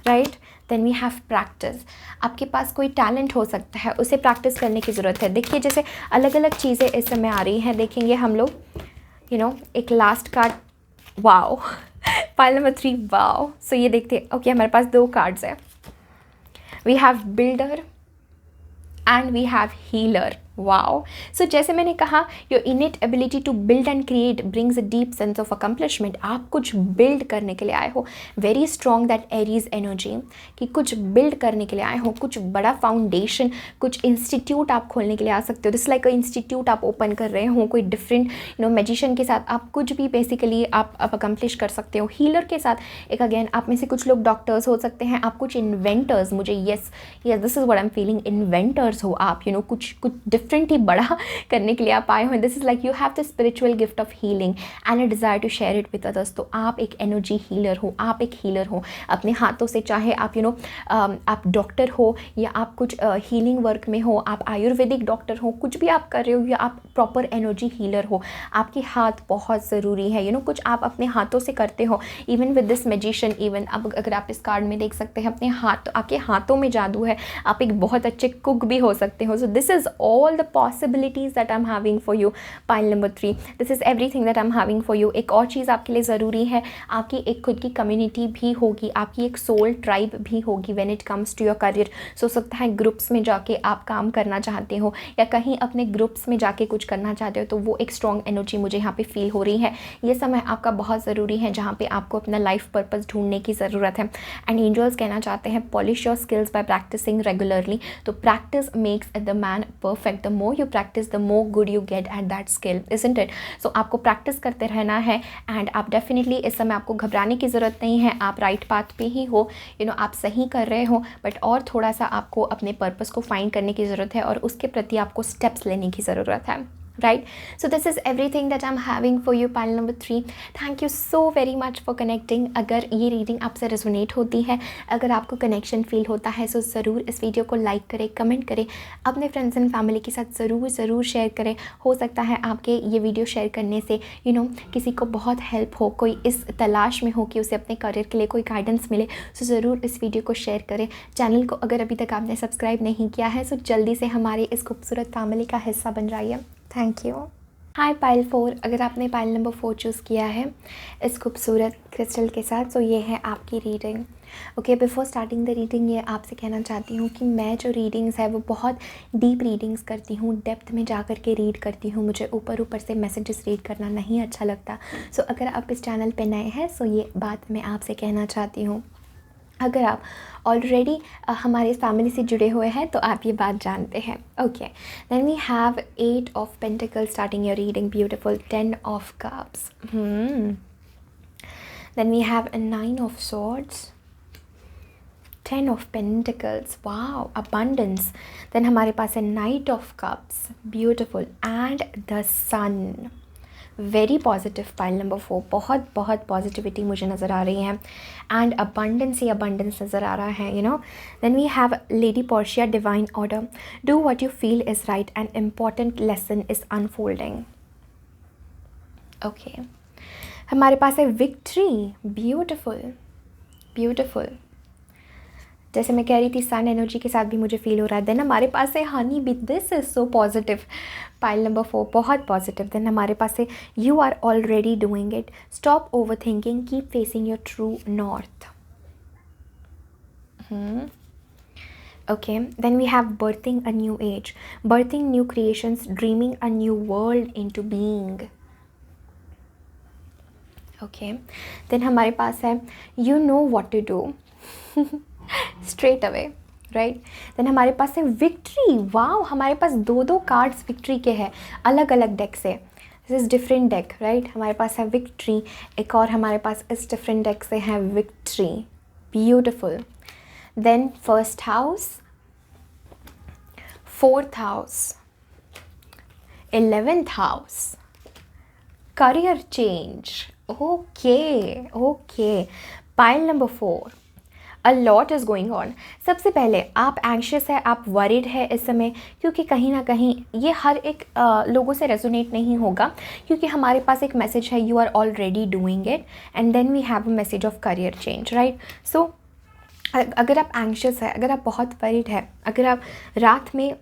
right. Then we have practice. आपके पास कोई टैलेंट हो सकता है, उसे प्रैक्टिस करने की ज़रूरत है। देखिए जैसे अलग अलग चीज़ें इस समय आ रही हैं, देखेंगे हम लोग, एक last card, wow, pile number 3, wow. So ये देखते, ओके, हमारे पास 2 कार्ड्स है। We have builder and we have healer, wow. So जैसे मैंने कहा, your innate ability to build and create brings a deep sense of accomplishment. आप कुछ बिल्ड करने के लिए आए हो, very strong that Aries energy, कि कुछ बिल्ड करने के लिए आए हो, कुछ बड़ा फाउंडेशन, कुछ इंस्टीट्यूट आप खोलने के लिए आ सकते हो। दिस लाइक अ इंस्टीट्यूट आप ओपन कर रहे हो, कोई डिफरेंट मैजिशियन के साथ आप कुछ भी बेसिकली आप अकम्पलिश कर सकते हो। हीलर के साथ एक, अगेन आप में से कुछ लोग डॉक्टर्स हो सकते हैं, आप कुछ इन्वेंटर्स, मुझे yes this is what I am feeling, inventors हो आप, कुछ डिफरेंट ही बड़ा करने के लिए आप आए हो। This is like you have the spiritual gift of healing and a desire to share it with others. तो आप एक एनर्जी हीलर हो, आप एक हीलर हो अपने हाथों से, चाहे आप आप डॉक्टर हो या आप कुछ हीलिंग वर्क में हो, आप आयुर्वेदिक डॉक्टर हो, कुछ भी आप कर रहे हो, या आप प्रॉपर एनर्जी हीलर हो, आपके हाथ बहुत ज़रूरी है। कुछ आप अपने हाथों से करते हो, even with this magician, even अब अगर आप इस कार्ड में देख सकते हैं, अपने हाथ, आपके हाथों में जादू है, आप एक बहुत अच्छे कुक भी हो सकते हो। So this is all the possibilities that I am having for you, pile number 3, this is everything that I am having for you. एक और चीज़ आपके लिए ज़रूरी है, आपकी एक खुद की कम्युनिटी भी होगी, आपकी एक सोल ट्राइब भी होगी when it comes to your career. So सकता है ग्रुप्स में जाके आप काम करना चाहते हो, या कहीं अपने ग्रुप्स में जाके कुछ करना चाहते हो, तो वो एक स्ट्रॉन्ग एनर्जी मुझे यहाँ पे फील हो रही है। ये समय आपका बहुत ज़रूरी है, जहाँ पे आपको अपना लाइफ पर्पस ढूंढने की ज़रूरत है। एंड एंजल्स कहना चाहते हैं, polish your skills by practising regularly. तो practice makes the man perfect, the more you practise the more good you get at that skill, isn't it. So आपको प्रैक्टिस करते रहना है, एंड आप डेफिनेटली इस समय आपको घबराने की ज़रूरत नहीं है, आप राइट पाथ पे ही हो, आप सही कर रहे हो, बट और थोड़ा सा आपको अपने पर्पस को फाइंड करने की ज़रूरत है, और उसके प्रति आपको स्टेप्स लेने की ज़रूरत है, right? So this is everything that I'm having for you, pile number 3. Thank you so very much for connecting. अगर ये रीडिंग आपसे रेजोनेट होती है, अगर आपको कनेक्शन फील होता है, सो ज़रूर इस वीडियो को लाइक करें, कमेंट करें, अपने फ्रेंड्स एंड फैमिली के साथ ज़रूर शेयर करें। हो सकता है आपके ये वीडियो शेयर करने से किसी को बहुत हेल्प हो, कोई इस तलाश में हो कि उसे अपने करियर के लिए कोई गाइडेंस मिले। सो ज़रूर इस वीडियो को शेयर करें। चैनल को अगर अभी तक आपने सब्सक्राइब नहीं किया है, सो जल्दी से हमारी इस खूबसूरत फैमिली का हिस्सा बन जाइए। Thank you. हाय पाइल 4, अगर आपने पाइल नंबर 4 चूज़ किया है इस खूबसूरत क्रिस्टल के साथ, तो ये है आपकी reading. Okay, before starting the reading, ये आपसे कहना चाहती हूँ कि मैं जो रीडिंग्स है वो बहुत डीप रीडिंग्स करती हूँ, डेप्थ में जा कर के रीड करती हूँ। मुझे ऊपर से मैसेजेस रीड करना नहीं अच्छा लगता। सो अगर आप इस चैनल पे नए हैं, सो ये बात मैं आपसे कहना चाहती हूँ। अगर आप ऑलरेडी हमारे फैमिली से जुड़े हुए हैं, तो आप ये बात जानते हैं। Okay, then we have 8 of pentacles starting your reading, beautiful. 10 of cups, then we have 9 of swords, 10 of pentacles, wow, abundance. देन हमारे पास है knight of cups, beautiful, and the sun. Very positive pile number 4, बहुत positivity मुझे नज़र आ रही है, and abundance he abundance नज़र आ रहा है, then we have Lady Portia, divine order, do what you feel is right, an important lesson is unfolding. Okay, हमारे पास है विक्ट्री, ब्यूटिफुल। जैसे मैं कह रही थी, सन एनर्जी के साथ भी मुझे फील हो रहा है। देन हमारे पास है honey bee, this is so positive, pile number 4, बहुत पॉजिटिव। देन हमारे पास है you are already doing it, stop overthinking, keep facing your true north. Okay, then we have birthing a new age, birthing new creations, dreaming a new world into being. Okay, then हमारे पास है you know what to do, straight away, right. Then हमारे पास है victory, wow, हमारे पास 2 cards victory के हैं, अलग अलग डेक से। This is different deck, right. हमारे पास है विक्ट्री, एक और हमारे पास इस डिफरेंट डेक से है victory, beautiful. Then first house, 4th house, 11th house, career change. Okay, pile number 4, a lot is going on. सबसे पहले आप एंग्शियस है, आप वरीड है इस समय, क्योंकि कहीं ना कहीं ये हर एक लोगों से रेजोनेट नहीं होगा, क्योंकि हमारे पास एक मैसेज है you are already doing it and then we have a message of career change, right. So अगर आप एंग्शियस है, अगर आप बहुत वरीड है, अगर आप रात में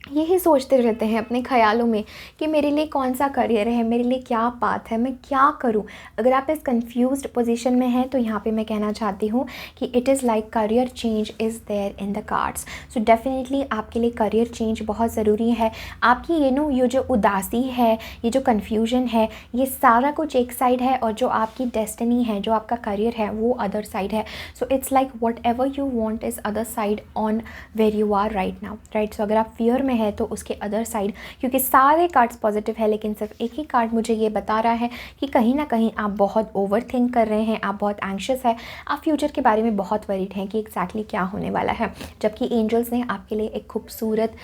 यही सोचते रहते हैं अपने ख्यालों में कि मेरे लिए कौन सा करियर है, मेरे लिए क्या पाथ है, मैं क्या करूं, अगर आप इस कंफ्यूज्ड पोजीशन में हैं तो यहाँ पे मैं कहना चाहती हूँ कि it is like career change is there in the cards. So definitely आपके लिए करियर चेंज बहुत ज़रूरी है। आपकी ये जो उदासी है, ये जो कन्फ्यूजन है, ये सारा कुछ एक साइड है, और जो आपकी डेस्टिनी है, जो आपका करियर है, वो अदर साइड है। So it's like whatever you want is other side on where you are right now, right. So अगर आप फियर में है तो उसके अदर साइड, क्योंकि सारे कार्ड्स पॉजिटिव है लेकिन सिर्फ एक ही कार्ड मुझे ये बता रहा है कि कहीं ना कहीं आप बहुत ओवर थिंक कर रहे हैं, आप बहुत एंग्शियस है, आप फ्यूचर के बारे में बहुत वरीड हैं कि एग्जैक्टली क्या होने वाला है, जबकि एंजल्स ने आपके लिए एक खूबसूरत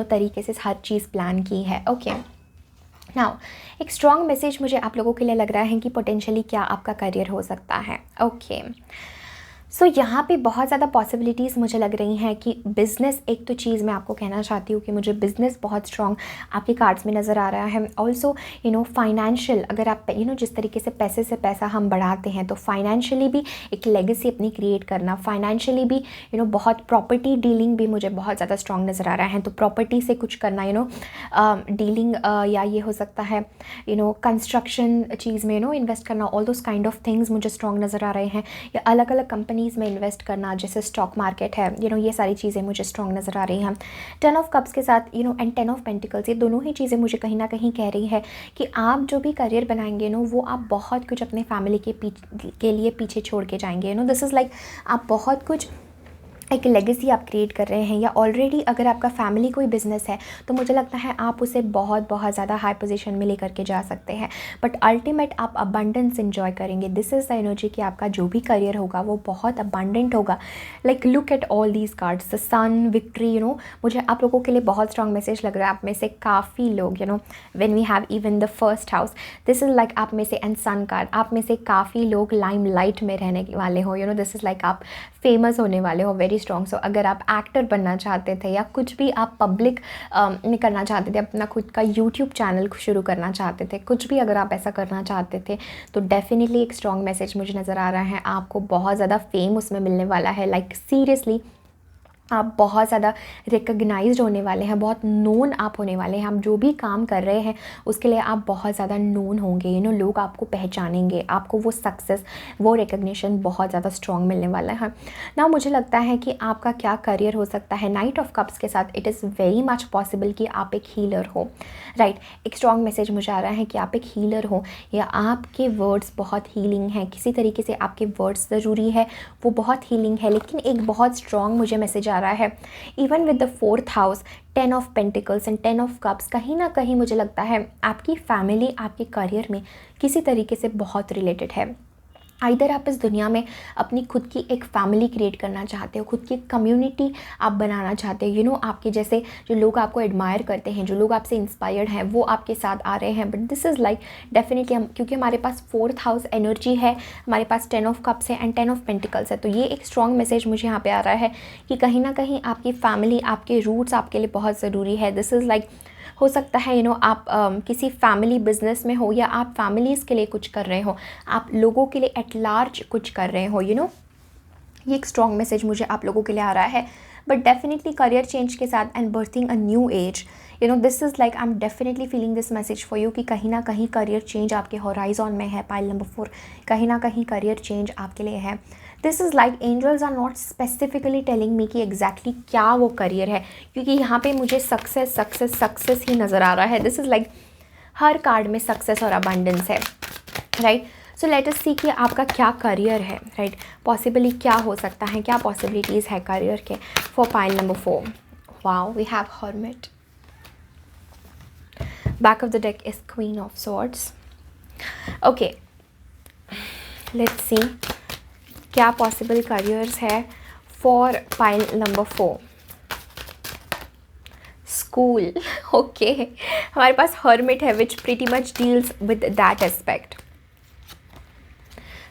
तरीके से हर चीज़ प्लान की है। ओके नाउ एक स्ट्रॉन्ग मैसेज मुझे आप लोगों के लिए लग रहा है कि पोटेंशियली क्या आपका करियर हो सकता है। ओके सो यहाँ पे बहुत ज़्यादा पॉसिबिलिटीज़ मुझे लग रही हैं कि बिज़नेस, एक तो चीज़ मैं आपको कहना चाहती हूँ कि मुझे बिज़नेस बहुत स्ट्रॉन्ग आपके कार्ड्स में नज़र आ रहा है। ऑल्सो फाइनेंशियल, अगर आप जिस तरीके से पैसा हम बढ़ाते हैं, तो फाइनेंशियली भी एक लेगेसी अपनी क्रिएट करना, फाइनेंशियली भी बहुत प्रॉपर्टी डीलिंग भी मुझे बहुत ज़्यादा स्ट्रॉन्ग नज़र आ रहा है। तो प्रॉपर्टी से कुछ करना डीलिंग, या ये हो सकता है कंस्ट्रक्शन चीज़ में इन्वेस्ट करना, all those kind of things मुझे स्ट्रॉन्ग नज़र आ रहे हैं, या अलग अलग कंपनीज़ में इन्वेस्ट करना, जैसे स्टॉक मार्केट है, ये सारी चीज़ें मुझे स्ट्रॉन्ग नज़र आ रही हैं। 10 ऑफ कप्स के साथ एंड 10 ऑफ पेंटिकल्स, ये दोनों ही चीज़ें मुझे कहीं ना कहीं कह रही है कि आप जो भी करियर बनाएंगे वो आप बहुत कुछ अपने फैमिली के लिए पीछे छोड़ के जाएंगे। दिस इज़ लाइक आप बहुत कुछ एक लेगेसी आप क्रिएट कर रहे हैं, या ऑलरेडी अगर आपका फैमिली कोई बिज़नेस है तो मुझे लगता है आप उसे बहुत बहुत ज़्यादा हाई पोजीशन में लेकर के जा सकते हैं, बट अल्टीमेट आप अबंडेंस इन्जॉय करेंगे। दिस इज़ द एनर्जी कि आपका जो भी करियर होगा वो बहुत अबंडेंट होगा। Like look at all these cards, the sun, victory, मुझे आप लोगों के लिए बहुत स्ट्रॉन्ग मैसेज लग रहा है। आप में से काफ़ी लोग when we have even the first house, this is like आप में से, एंड सन कार्ड, आप में से काफ़ी लोग लाइम लाइट में रहने वाले हो, दिस इज़ लाइक आप फेमस होने वाले हो, वेरी स्ट्रॉन्ग। सो अगर आप एक्टर बनना चाहते थे, या कुछ भी आप पब्लिक में करना चाहते थे, अपना खुद का यूट्यूब चैनल शुरू करना चाहते थे, कुछ भी अगर आप ऐसा करना चाहते थे, तो डेफिनेटली एक स्ट्रॉन्ग मैसेज मुझे नज़र आ रहा है। आपको बहुत ज़्यादा फेम उसमें मिलने वाला है, लाइक सीरियसली आप बहुत ज़्यादा रिकग्नाइज्ड होने वाले हैं, बहुत नोन आप होने वाले हैं। आप जो भी काम कर रहे हैं उसके लिए आप बहुत ज़्यादा नोन होंगे, लोग आपको पहचानेंगे, आपको वो सक्सेस, वो रिकग्निशन बहुत ज़्यादा स्ट्रॉन्ग मिलने वाला है ना। मुझे लगता है कि आपका क्या करियर हो सकता है, नाइट ऑफ कप्स के साथ it is very much possible कि आप एक हीलर हो, राइट। एक स्ट्रॉन्ग मैसेज मुझे आ रहा है कि आप एक हीलर हो, या आपके वर्ड्स बहुत हीलिंग हैं, किसी तरीके से आपके वर्ड्स ज़रूरी है, वो बहुत हीलिंग है। लेकिन एक बहुत स्ट्रॉन्ग मुझे मैसेज आ रहा है, even with the 4th house, 10 of pentacles and 10 of cups, कहीं ना कहीं मुझे लगता है आपकी फैमिली आपके करियर में किसी तरीके से बहुत रिलेटेड है। इधर आप इस दुनिया में अपनी खुद की एक फैमिली क्रिएट करना चाहते हो, खुद की कम्युनिटी आप बनाना चाहते हो, आपके जैसे जो लोग आपको एडमायर करते हैं, जो लोग आपसे इंस्पायर्ड हैं, वो आपके साथ आ रहे हैं। But this is like definitely क्योंकि हमारे पास 4th हाउस एनर्जी है, हमारे पास 10 ऑफ कप्स है एंड 10 ऑफ पेंटिकल्स है, तो ये एक स्ट्रॉन्ग मैसेज मुझे यहाँ पे आ रहा है कि कहीं ना कहीं आपकी फैमिली, आपके रूट्स आपके लिए बहुत ज़रूरी है। दिस इज़ लाइक हो सकता है आप किसी फैमिली बिजनेस में हो, या आप फैमिलीज़ के लिए कुछ कर रहे हो, आप लोगों के लिए एट लार्ज कुछ कर रहे हो, ये एक स्ट्रॉन्ग मैसेज मुझे आप लोगों के लिए आ रहा है। बट डेफिनेटली करियर चेंज के साथ and berthing a new age, this is like I am definitely feeling this message for you कि कहीं ना कहीं करियर चेंज आपके होराइजन में है। पाइल नंबर 4, कहीं ना कहीं करियर चेंज आपके लिए है। This is like angels are not specifically telling me कि एग्जैक्टली क्या वो करियर है, क्योंकि यहाँ पे मुझे सक्सेस ही नज़र आ रहा है। This is like her card में सक्सेस और अबंडेंस है, राइट। सो लेट अस सी कि आपका क्या करियर है, राइट। पॉसिबली क्या हो सकता है, क्या पॉसिबिलिटीज़ है करियर के for pile number 4। Wow, we have hermit. Back of the deck is queen of swords. Okay, let's see क्या पॉसिबल करियर्स है for pile number 4। School, okay, हमारे पास हर्मिट है which pretty much deals with that aspect.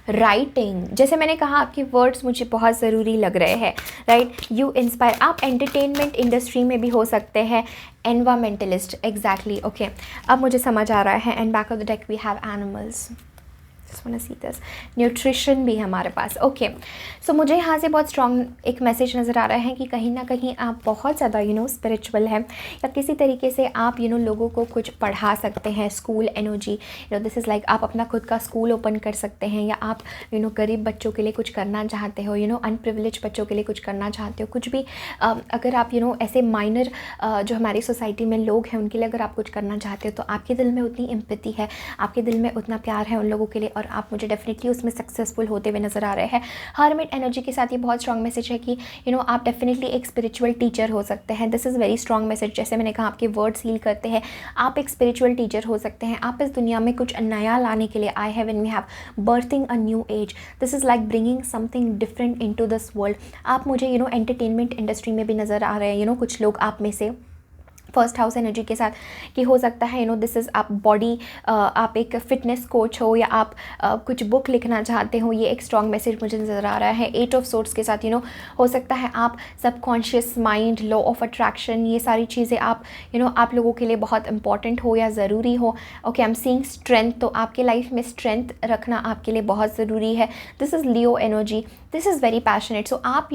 Writing, जैसे मैंने कहा आपके words मुझे बहुत ज़रूरी लग रहे हैं, राइट। यू इंस्पायर, आप एंटरटेनमेंट इंडस्ट्री में भी हो सकते हैं। एनवायरमेंटलिस्ट, एग्जैक्टली, ओके, अब मुझे समझ आ रहा है। And back of the deck we have animals, see this, nutrition भी है हमारे पास, ओके। सो मुझे यहाँ से बहुत स्ट्रॉन्ग एक मैसेज नज़र आ रहा है कि कहीं ना कहीं आप बहुत ज़्यादा स्पिरिचुअल हैं, या किसी तरीके से आप लोगों को कुछ पढ़ा सकते हैं। School energy, this is like आप अपना खुद का स्कूल ओपन कर सकते हैं, या आप गरीब बच्चों के लिए कुछ करना चाहते हो, अनप्रिविलेज बच्चों के लिए कुछ करना चाहते हो, कुछ भी अगर आप ऐसे माइनर जो हमारी सोसाइटी में लोग हैं उनके लिए अगर आप कुछ करना चाहते हो, तो आपके दिल में उतनी एम्पैथी है, आपके दिल में उतना प्यार है उन लोगों के लिए, और आप मुझे डेफिनेटली उसमें सक्सेसफुल होते हुए नज़र आ रहे हैं। हर्मिट एनर्जी के साथ ये बहुत स्ट्रॉन्ग मैसेज है कि आप डेफिनेटली एक स्पिरिचुअल टीचर हो सकते हैं। This is very strong message. जैसे मैंने कहा आपके वर्ड्स हील करते हैं, आप एक स्पिरिचुअल टीचर हो सकते हैं। आप इस दुनिया में कुछ नया लाने के लिए आए हैं। When we have birthing a new age, this is like bringing something different into this world. आप मुझे एंटरटेनमेंट इंडस्ट्री में भी नज़र आ रहे हैं। कुछ लोग आप में से फर्स्ट हाउस एनर्जी के साथ कि हो सकता है दिस इज़ आप बॉडी, आप एक फिटनेस कोच हो, या आप कुछ बुक लिखना चाहते हो। ये एक स्ट्रॉन्ग मैसेज मुझे नज़र आ रहा है। 8 ऑफ सोर्ड्स के साथ हो सकता है आप subconscious mind, law of attraction, ये सारी चीज़ें आप आप लोगों के लिए बहुत इंपॉर्टेंट हो या ज़रूरी हो। Okay, I am seeing strength, तो आपके लाइफ में स्ट्रेंथ रखना आपके लिए बहुत ज़रूरी है। This is Leo energy, this is very passionate. So आप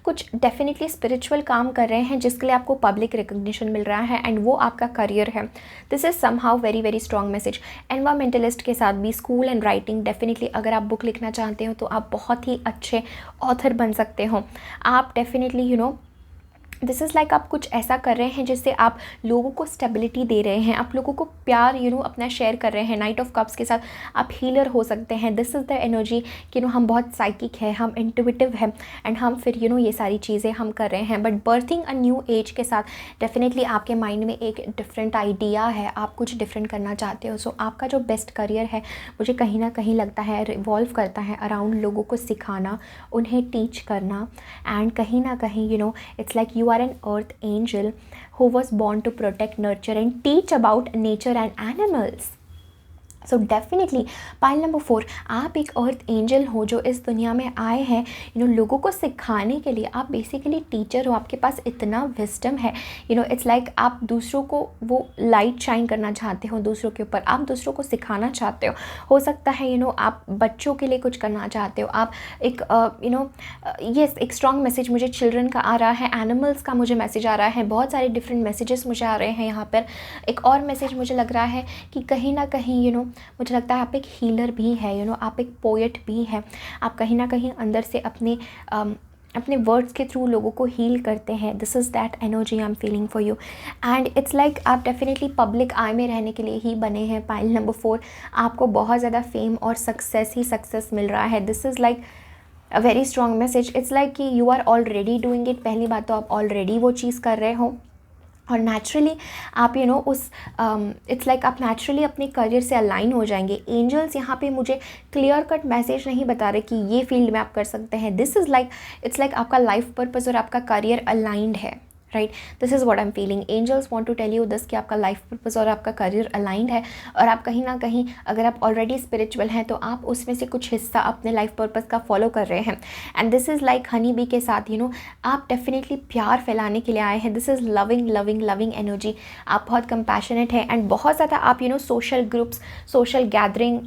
कुछ डेफिनेटली स्पिरिचुअल काम कर रहे हैं जिसके लिए आपको पब्लिक रिकग्निशन मिल रहा है, एंड वो आपका करियर है। This is somehow very very strong message. Environmentalist के साथ भी स्कूल एंड राइटिंग, डेफिनेटली अगर आप बुक लिखना चाहते हो तो आप बहुत ही अच्छे ऑथर बन सकते हो। आप डेफिनेटली दिस इज़ लाइक आप कुछ ऐसा कर रहे हैं जिससे आप लोगों को स्टेबिलिटी दे रहे हैं, आप लोगों को प्यार अपना शेयर कर रहे हैं। नाइट ऑफ कप्स के साथ आप हीलर हो सकते हैं। दिस इज़ द एनर्जी कि हम बहुत साइकिक है, हम इंट्यूटिव हैं, एंड हम फिर ये सारी चीज़ें हम कर रहे हैं। But berthing a new as के साथ डेफिनेटली आपके माइंड में एक डिफरेंट आइडिया है, आप कुछ डिफरेंट करना चाहते हो। सो आपका जो बेस्ट करियर है मुझे कहीं ना कहीं लगता है रिवॉल्व करता है अराउंड लोगों को सिखाना, उन्हें टीच करना, एंड कहीं ना कहीं it's like you are an earth angel who was born to protect, nurture and teach about nature and animals. So definitely pile number 4, आप एक अर्थ एंजल हो जो इस दुनिया में आए हैं लोगों को सिखाने के लिए। आप बेसिकली टीचर हो, आपके पास इतना विजडम है। इट्स लाइक आप दूसरों को वो लाइट शाइन करना चाहते हो दूसरों के ऊपर, आप दूसरों को सिखाना चाहते हो सकता है आप बच्चों के लिए कुछ करना चाहते हो। आप एक ये एक स्ट्रॉन्ग मैसेज मुझे चिल्ड्रन का आ रहा है, एनिमल्स का मुझे मैसेज आ रहा है, बहुत सारे डिफरेंट मैसेजेस मुझे आ रहे हैं यहाँ पर। एक और मैसेज मुझे लग रहा है कि कहीं ना कहीं मुझे लगता है आप एक हीलर भी है, आप एक पोएट भी हैं। आप कहीं ना कहीं अंदर से अपने वर्ड्स के थ्रू लोगों को हील करते हैं। This is that energy I am feeling for you, and it's like आप डेफिनेटली पब्लिक आई में रहने के लिए ही बने हैं। पाइल नंबर 4, आपको बहुत ज़्यादा फेम और सक्सेस ही सक्सेस मिल रहा है। This is like a very strong message. It's like कि you are already doing it. पहली बात तो आप ऑलरेडी वो चीज़ कर रहे हो, और नेचुरली आप उस इट्स लाइक आप नेचुरली अपने करियर से अलाइन हो जाएंगे। एंजल्स यहाँ पे मुझे क्लियर कट मैसेज नहीं बता रहे कि ये फील्ड में आप कर सकते हैं। This is like it's like आपका लाइफ पर्पस और आपका करियर अलाइंड है, right. This is what I am feeling. Angels want to tell you this कि आपका लाइफ पर्पस और आपका करियर अलाइंड है, और आप कहीं ना कहीं अगर आप ऑलरेडी स्पिरिचुअल हैं तो आप उसमें से कुछ हिस्सा अपने लाइफ पर्पस का फॉलो कर रहे हैं। And this is like honey bee के साथ आप डेफिनेटली प्यार फैलाने के लिए आए हैं। This is loving loving loving energy. आप बहुत कंपैशनेट हैं, एंड बहुत ज़्यादा आप social groups, social gathering,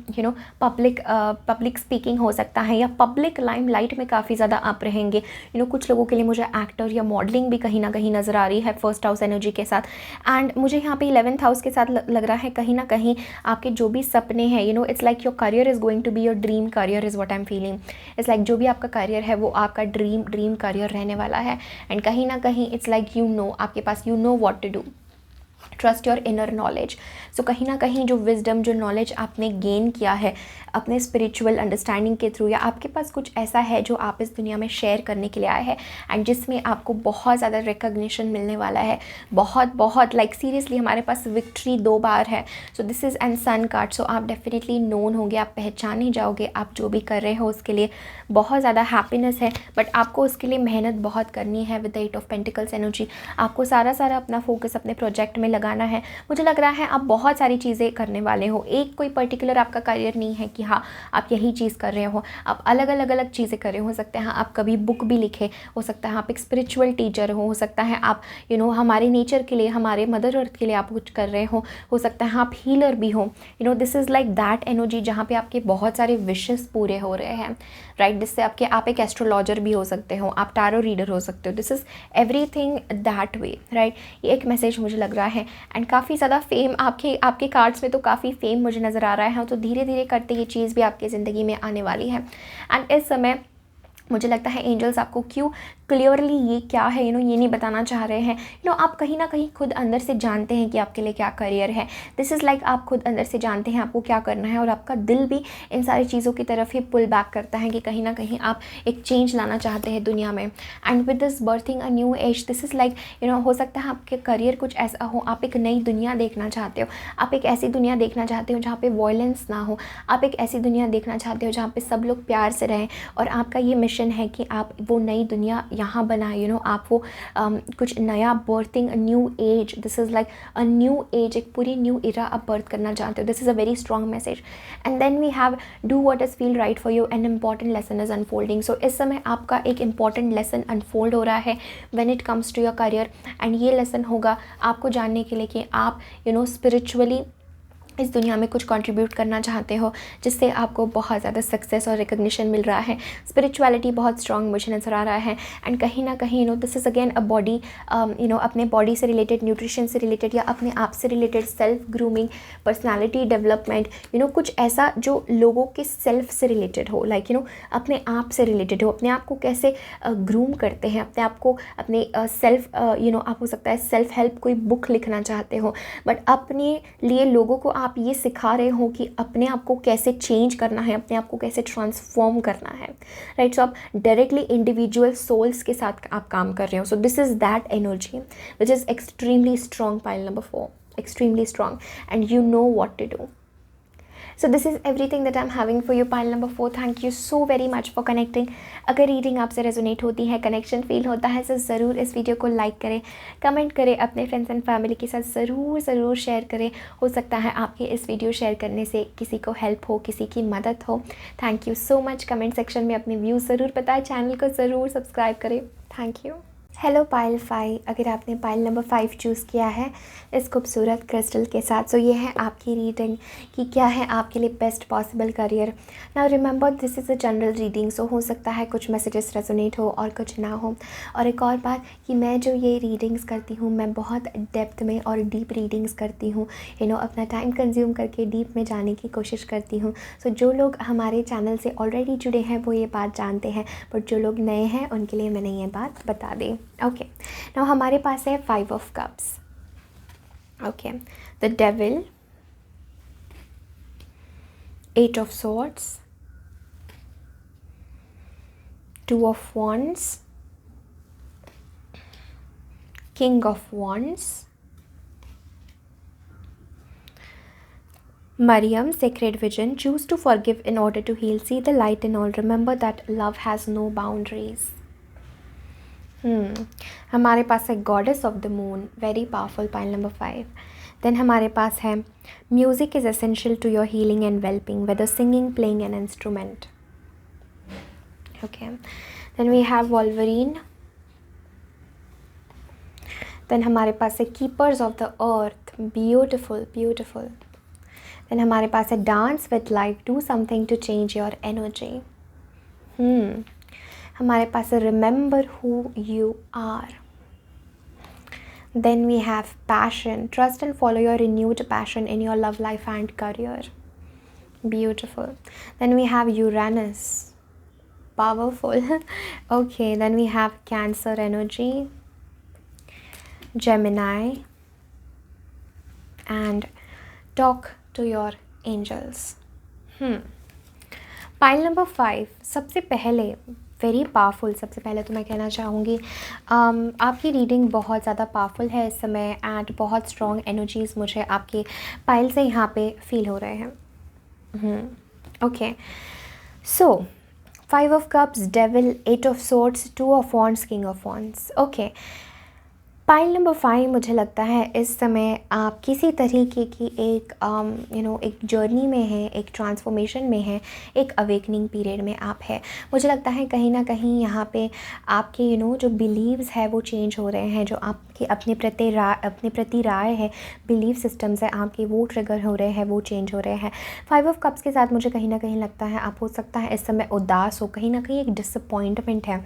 public speaking हो सकता है, या पब्लिक लाइमलाइट में काफ़ी ज़्यादा आप रहेंगे। कुछ लोगों के लिए मुझे एक्टर या मॉडलिंग भी कहीं ना कहीं नज़र आ रही है फर्स्ट हाउस एनर्जी के साथ। एंड मुझे यहाँ पे 11th हाउस के साथ लग रहा है कहीं ना कहीं आपके जो भी सपने हैं it's like your career is going to be your dream career is what I am feeling. It's like जो भी आपका करियर है वो आपका ड्रीम करियर रहने वाला है। एंड कहीं ना कहीं इट्स लाइक आपके पास what to do, trust your inner knowledge. So कहीं ना कहीं जो विजडम, जो नॉलेज आपने गेन किया है अपने स्पिरिचुअल अंडरस्टैंडिंग के थ्रू, या आपके पास कुछ ऐसा है जो आप इस दुनिया में शेयर करने के लिए आए हैं, एंड जिसमें आपको बहुत ज़्यादा रिकग्निशन मिलने वाला है। बहुत लाइक सीरियसली हमारे पास विक्ट्री 2 बार है। So this is an sun card. So आप डेफिनेटली नोन होंगे, आप पहचाने जाओगे। आप जो भी कर रहे हो उसके लिए बहुत ज़्यादा हैप्पीनेस है, बट आपको उसके लिए मेहनत बहुत करनी है। With the 8 of pentacles energy आपको सारा अपना फोकस अपने प्रोजेक्ट में में लगाना है। मुझे लग रहा है आप बहुत सारी चीज़ें करने वाले हो, एक कोई पर्टिकुलर आपका करियर नहीं है कि हाँ आप यही चीज़ कर रहे हो, आप अलग अलग अलग चीज़ें कर रहे हो सकता है आप कभी बुक भी लिखे, हो सकता है आप एक स्पिरिचुअल टीचर हो सकता है आप हमारे नेचर के लिए, हमारे मदर अर्थ के लिए आप कुछ कर रहे हो सकता है आप हीलर भी हो। This is like that energy जहाँ पे आपके बहुत सारे विशेस पूरे हो रहे हैं, राइट। जिससे आप एक एस्ट्रोलॉजर भी हो सकते हो, आप टैरो रीडर हो सकते हो, this is everything that way, right. ये एक मैसेज मुझे लग रहा है। एंड काफ़ी ज़्यादा फेम आपके कार्ड्स में तो काफ़ी फेम मुझे नज़र आ रहा है, तो धीरे धीरे करते ये चीज़ भी आपकी ज़िंदगी में आने वाली है। एंड इस समय मुझे लगता है एंजल्स आपको क्यों क्लियरली ये क्या है ये नहीं बताना चाह रहे हैं। आप कहीं ना कहीं खुद अंदर से जानते हैं कि आपके लिए क्या करियर है। दिस इज़ लाइक आप खुद अंदर से जानते हैं आपको क्या करना है, और आपका दिल भी इन सारी चीज़ों की तरफ ही पुल बैक करता है कि कहीं ना कहीं आप एक चेंज लाना चाहते हैं दुनिया में। And with this berthing a new age, this is like हो सकता है आपके करियर कुछ ऐसा हो, आप एक नई दुनिया देखना चाहते हो, आप एक ऐसी दुनिया देखना चाहते हो जहाँ पे वॉयलेंस ना हो, आप एक ऐसी दुनिया देखना चाहते हो जहाँ पे सब लोग प्यार से रहें, और आपका ये मिशन है कि आप वो नई दुनिया यहाँ बनाए। आप वो कुछ नया birthing new age, this is like a new age, एक पूरी न्यू इरा आप बर्थ करना चाहते हो। This is a very strong message. And then we have do what is feel right for you, an important lesson is unfolding. So इस समय आपका एक इंपॉर्टेंट लेसन अनफोल्ड हो रहा है when it comes to your career. And ये lesson होगा आपको जानने के लिए कि आप स्पिरिचुअली इस दुनिया में कुछ कंट्रीब्यूट करना चाहते हो, जिससे आपको बहुत ज़्यादा सक्सेस और रिकग्निशन मिल रहा है। स्पिरिचुअलिटी बहुत स्ट्रॉन्ग मुझे नज़र आ रहा है। एंड कहीं ना कहीं this is again a body, अपने बॉडी से रिलेटेड, न्यूट्रिशन से रिलेटेड, या अपने आप से related, self grooming, personality development, कुछ ऐसा जो लोगों के सेल्फ से रिलेटेड हो, लाइक अपने आप से रिलेटेड हो, अपने आप को कैसे ग्रूम करते हैं, अपने आप को, अपने सेल्फ आप हो सकता है सेल्फ हेल्प कोई बुक लिखना चाहते हो, बट अपने लिए लोगों को आप ये सिखा रहे हो कि अपने आप को कैसे चेंज करना है, अपने आप को कैसे ट्रांसफॉर्म करना है, राइट। सो आप डायरेक्टली इंडिविजुअल सोल्स के साथ आप काम कर रहे हो। So this is that energy which is extremely strong, pile number 4, extremely strong, and you know what to do. So this is everything that I'm having for you, pile number 4. Thank you so very much for connecting. अगर reading आपसे resonate होती है, connection feel होता है, तो ज़रूर इस video को लाइक करें, कमेंट करें, अपने फ्रेंड्स एंड फैमिली के साथ ज़रूर शेयर करें। हो सकता है आपके इस वीडियो शेयर करने से किसी को हेल्प हो, किसी की मदद हो। Thank you so much. Comment section में अपने व्यूज़ ज़रूर बताएं, चैनल को ज़रूर सब्सक्राइब करें। Thank you. हेलो पाइल 5, अगर आपने पाइल नंबर 5 चूज़ किया है इस खूबसूरत क्रिस्टल के साथ, सो ये है आपकी रीडिंग कि क्या है आपके लिए best possible career. Now remember this is a general reading, so हो सकता है कुछ मैसेजेस रेजोनेट हो और कुछ ना हो। और एक और बात कि मैं जो ये रीडिंग्स करती हूँ, मैं बहुत डेप्थ में और डीप रीडिंग्स करती हूँ, अपना टाइम कंज्यूम करके डीप में जाने की कोशिश करती हूँ। सो जो लोग हमारे चैनल से ऑलरेडी जुड़े हैं वो ये बात जानते हैं, बट जो लोग नए हैं उनके लिए मैंने ये बात बता दी। ओके, नाउ हमारे पास है 5 of cups. Okay, the devil, 8 of swords, 2 of wands, king of wands, Mariam, sacred vision, choose to forgive in order to heal, see the light in all, remember that love has no boundaries. हमारे पास है goddess of the moon, very powerful, pile number 5। Then हमारे पास है music is essential to your healing and wellbeing, whether singing, playing an instrument. Okay, then we have wolverine. Then हमारे पास है keepers of the earth, beautiful beautiful. Then हमारे पास है dance with life, do something to change your energy. हमारे पास है remember who you are. Then we have passion, trust and follow your renewed passion in your love life and career, beautiful. Then we have Uranus, powerful. Okay, then we have cancer energy, Gemini, and talk to your angels. Pile number 5, सबसे पहले very powerful. सबसे पहले तो मैं कहना चाहूँगी आपकी reading बहुत ज़्यादा पावरफुल है इस समय, एंड बहुत स्ट्रॉन्ग एनर्जीज़ मुझे आपके पाइल से यहाँ पे फील हो रहे हैं। Okay, so 5 of cups, devil, 8 of swords, 2 of wands, king of wands. Okay, pile number 5, मुझे लगता है इस समय आप किसी तरीके की एक एक जर्नी में हैं, एक ट्रांसफॉर्मेशन में हैं, एक अवेकनिंग पीरियड में आप हैं। मुझे लगता है कहीं ना कहीं यहाँ पे आपके जो बिलीव्स है वो चेंज हो रहे हैं, जो आपके अपने प्रति राय है, बिलीव सिस्टम्स है आपके, वो ट्रिगर हो रहे हैं, वो चेंज हो रहे हैं। 5 ऑफ कप्स के साथ मुझे कहीं ना कहीं लगता है आप हो सकता है इस समय उदास हो, कहीं ना कहीं एक डिसअपॉइंटमेंट है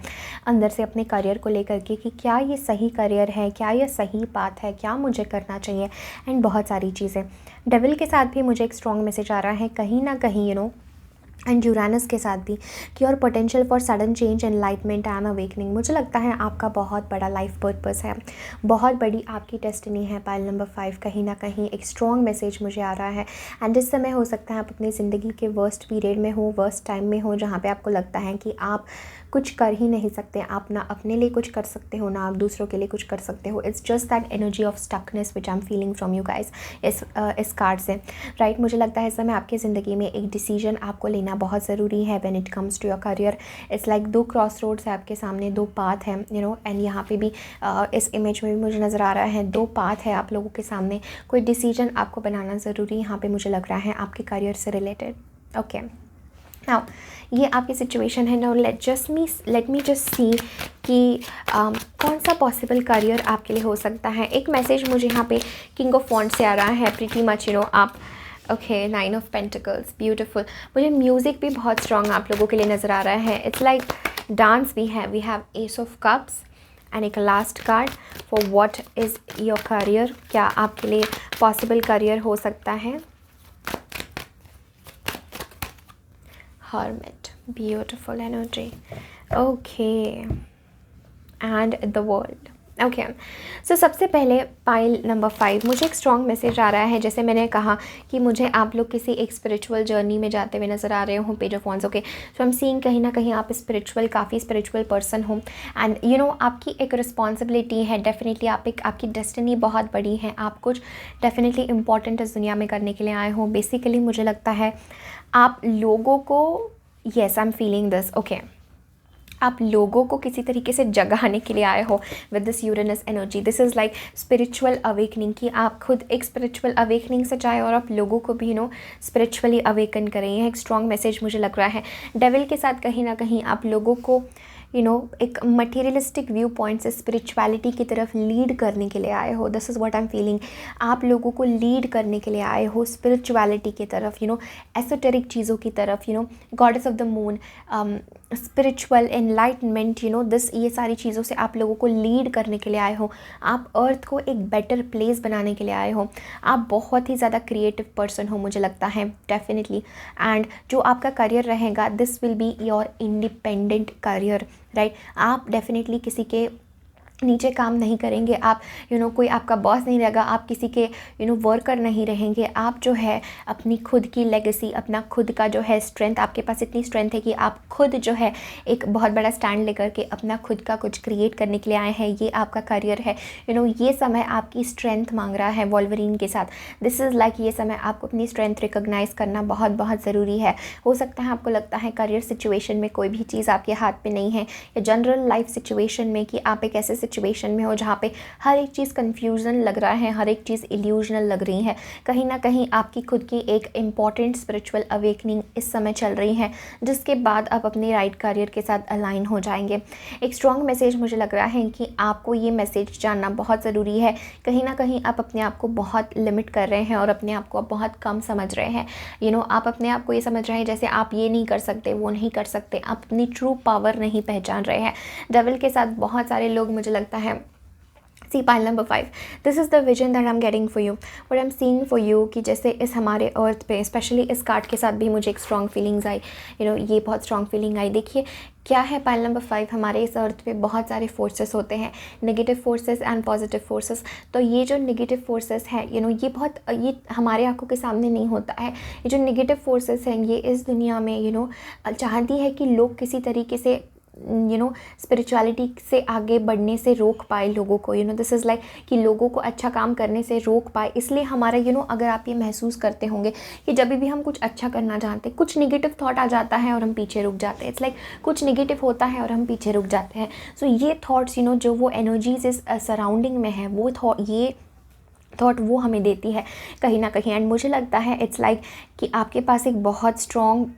अंदर से अपने करियर को लेकर के कि क्या ये सही करियर है, क्या ये सही पाथ है, क्या मुझे करना चाहिए, एंड बहुत सारी चीज़ें। डेविल के साथ भी मुझे एक स्ट्रॉन्ग मैसेज आ रहा है कहीं ना कहीं एंड यूरानस के साथ भी कि और potential for sudden change, enlightenment and awakening. मुझे लगता है आपका बहुत बड़ा लाइफ पर्पस है, बहुत बड़ी आपकी डेस्टिनी है। पाइल नंबर 5 कहीं ना कहीं एक स्ट्रॉन्ग मैसेज मुझे आ रहा है। एंड इस समय हो सकता है आप अपनी ज़िंदगी के वर्स्ट पीरियड में हो, वर्स्ट टाइम में हो, जहाँ पे आपको लगता है कि आप कुछ कर ही नहीं सकते, आप ना अपने लिए कुछ कर सकते हो, ना आप दूसरों के लिए कुछ कर सकते हो। It's just that energy of stuckness which I am feeling from you guys इस कार्ड से, राइट। मुझे लगता है इस समय आपकी ज़िंदगी में एक डिसीजन आपको लेना बहुत ज़रूरी है when it comes to your career. It's like 2 crossroads है आपके सामने, 2 पाथ हैं एंड यहाँ पे भी इस इमेज में भी मुझे नज़र आ रहा है 2 पाथ है आप लोगों के सामने। कोई डिसीजन आपको बनाना ज़रूरी यहाँ पे मुझे लग रहा है आपके करियर से रिलेटेड। ओके, नाउ ये आपकी सिचुएशन है। Now let me just see कि कौन सा पॉसिबल करियर आपके लिए हो सकता है। एक मैसेज मुझे यहाँ पे किंग ऑफ वॉन्ड्स से आ रहा है, प्रीटी मच आप ओके, 9 ऑफ पेंटिकल्स, ब्यूटीफुल। मुझे म्यूज़िक भी बहुत स्ट्रॉन्ग आप लोगों के लिए नज़र आ रहा है। इट्स लाइक डांस भी है, we have ace of cups and एक last card for what is your career. क्या आपके लिए पॉसिबल करियर हो सकता है? Hermit, beautiful energy. Okay, and the world. Okay, so सबसे पहले पाइल नंबर 5 मुझे एक स्ट्रॉन्ग मैसेज आ रहा है। जैसे मैंने कहा कि मुझे आप लोग किसी एक स्पिरिचुअल जर्नी में जाते हुए नज़र आ रहे हो, page of wands. Okay, so I am seeing कहीं ना कहीं आप काफ़ी स्पिरिचुअल पर्सन हो एंड आपकी एक रिस्पॉन्सिबिलिटी है। डेफिनेटली आपकी डेस्टिनी बहुत बड़ी है, आप कुछ डेफिनेटली इंपॉर्टेंट इस दुनिया में करने के लिए आए हो। बेसिकली मुझे लगता है आप लोगों को, yes I am feeling this, okay, आप लोगों को किसी तरीके से जगाने के लिए आए हो with this Uranus energy. This is like spiritual awakening, कि आप खुद एक स्पिरिचुअल अवेकनिंग से चाहे और आप लोगों को भी स्पिरिचुअली अवेकन करें। यह एक स्ट्रॉन्ग मैसेज मुझे लग रहा है। डेविल के साथ कहीं ना कहीं आप लोगों को एक मटेरियलिस्टिक व्यू पॉइंट से स्पिरिचुअलिटी की तरफ लीड करने के लिए आए हो। This is what I am feeling. आप लोगों को लीड करने के लिए आए हो स्पिरिचुअलिटी की तरफ, एसोटेरिक चीज़ों की तरफ, goddess of the moon, spiritual enlightenment, ये सारी चीज़ों से आप लोगों को लीड करने के लिए आए हो। आप अर्थ को एक बेटर प्लेस बनाने के लिए आए हो। आप बहुत ही ज़्यादा क्रिएटिव पर्सन हो मुझे लगता है, डेफिनेटली। एंड जो आपका करियर रहेगा, this will be your independent career, right. आप डेफिनेटली किसी के नीचे काम नहीं करेंगे, आप कोई आपका बॉस नहीं रहेगा, आप किसी के वर्कर नहीं रहेंगे। आप जो है अपनी खुद की लेगेसी, अपना खुद का जो है स्ट्रेंथ, आपके पास इतनी स्ट्रेंथ है कि आप खुद जो है एक बहुत बड़ा स्टैंड लेकर के अपना खुद का कुछ क्रिएट करने के लिए आए हैं। ये आपका करियर है। ये समय आपकी स्ट्रेंथ मांग रहा है वॉल्वरिन के साथ। दिस इज़ लाइक ये समय आपको अपनी स्ट्रेंथ रिकॉग्नाइज करना बहुत बहुत ज़रूरी है। हो सकता है आपको लगता है करियर सिचुएशन में कोई भी चीज़ आपके हाथ में नहीं है, या जनरल लाइफ सिचुएशन में कि आप एक ऐसे सिचुएशन में हो जहाँ पे हर एक चीज़ कन्फ्यूजन लग रहा है, हर एक चीज़ इल्यूजनल लग रही है। कहीं ना कहीं आपकी खुद की एक इम्पॉर्टेंट स्पिरिचुअल अवेकनिंग इस समय चल रही है, जिसके बाद आप अपने राइट करियर के साथ अलाइन हो जाएंगे। एक स्ट्रॉन्ग मैसेज मुझे लग रहा है कि आपको ये मैसेज जानना बहुत ज़रूरी है। कहीं ना कहीं आप अपने आप को बहुत लिमिट कर रहे हैं और अपने आप को आप बहुत कम समझ रहे हैं। आप अपने आप को ये समझ रहे हैं जैसे आप ये नहीं कर सकते, वो नहीं कर सकते, आप अपनी ट्रू पावर नहीं पहचान रहे हैं। डेविल के साथ बहुत सारे लोग मुझे लगता है, see pile number 5, this is the vision that I am getting for you, what I am seeing for you, कि जैसे इस हमारे अर्थ पे, स्पेशली इस कार्ड के साथ भी मुझे एक स्ट्रॉन्ग फीलिंग्स आई, ये बहुत स्ट्रॉन्ग फीलिंग आई। देखिए क्या है पाइल नंबर 5, हमारे इस अर्थ पे बहुत सारे फोर्सेस होते हैं, negative forces and positive forces. तो ये जो नेगेटिव फोर्सेस है, ये हमारे आंखों के सामने नहीं होता है। ये जो नेगेटिव फोर्सेस हैं, ये इस दुनिया में चाहती है कि लोग किसी तरीके से स्पिरिचुअलिटी से आगे बढ़ने से रोक पाए लोगों को, दिस इज़ लाइक कि लोगों को अच्छा काम करने से रोक पाए। इसलिए हमारा अगर आप ये महसूस करते होंगे कि जब भी हम कुछ अच्छा करना चाहते हैं, कुछ नेगेटिव थॉट आ जाता है और हम पीछे रुक जाते हैं। इट्स लाइक कुछ नेगेटिव होता है और हम पीछे रुक जाते हैं। सो ये थॉट्स जो वो एनर्जीज इस सराउंडिंग में है, वो थॉट वो हमें देती है कहीं ना कहीं। एंड मुझे लगता है इट्स लाइक कि आपके पास एक बहुत स्ट्रॉन्ग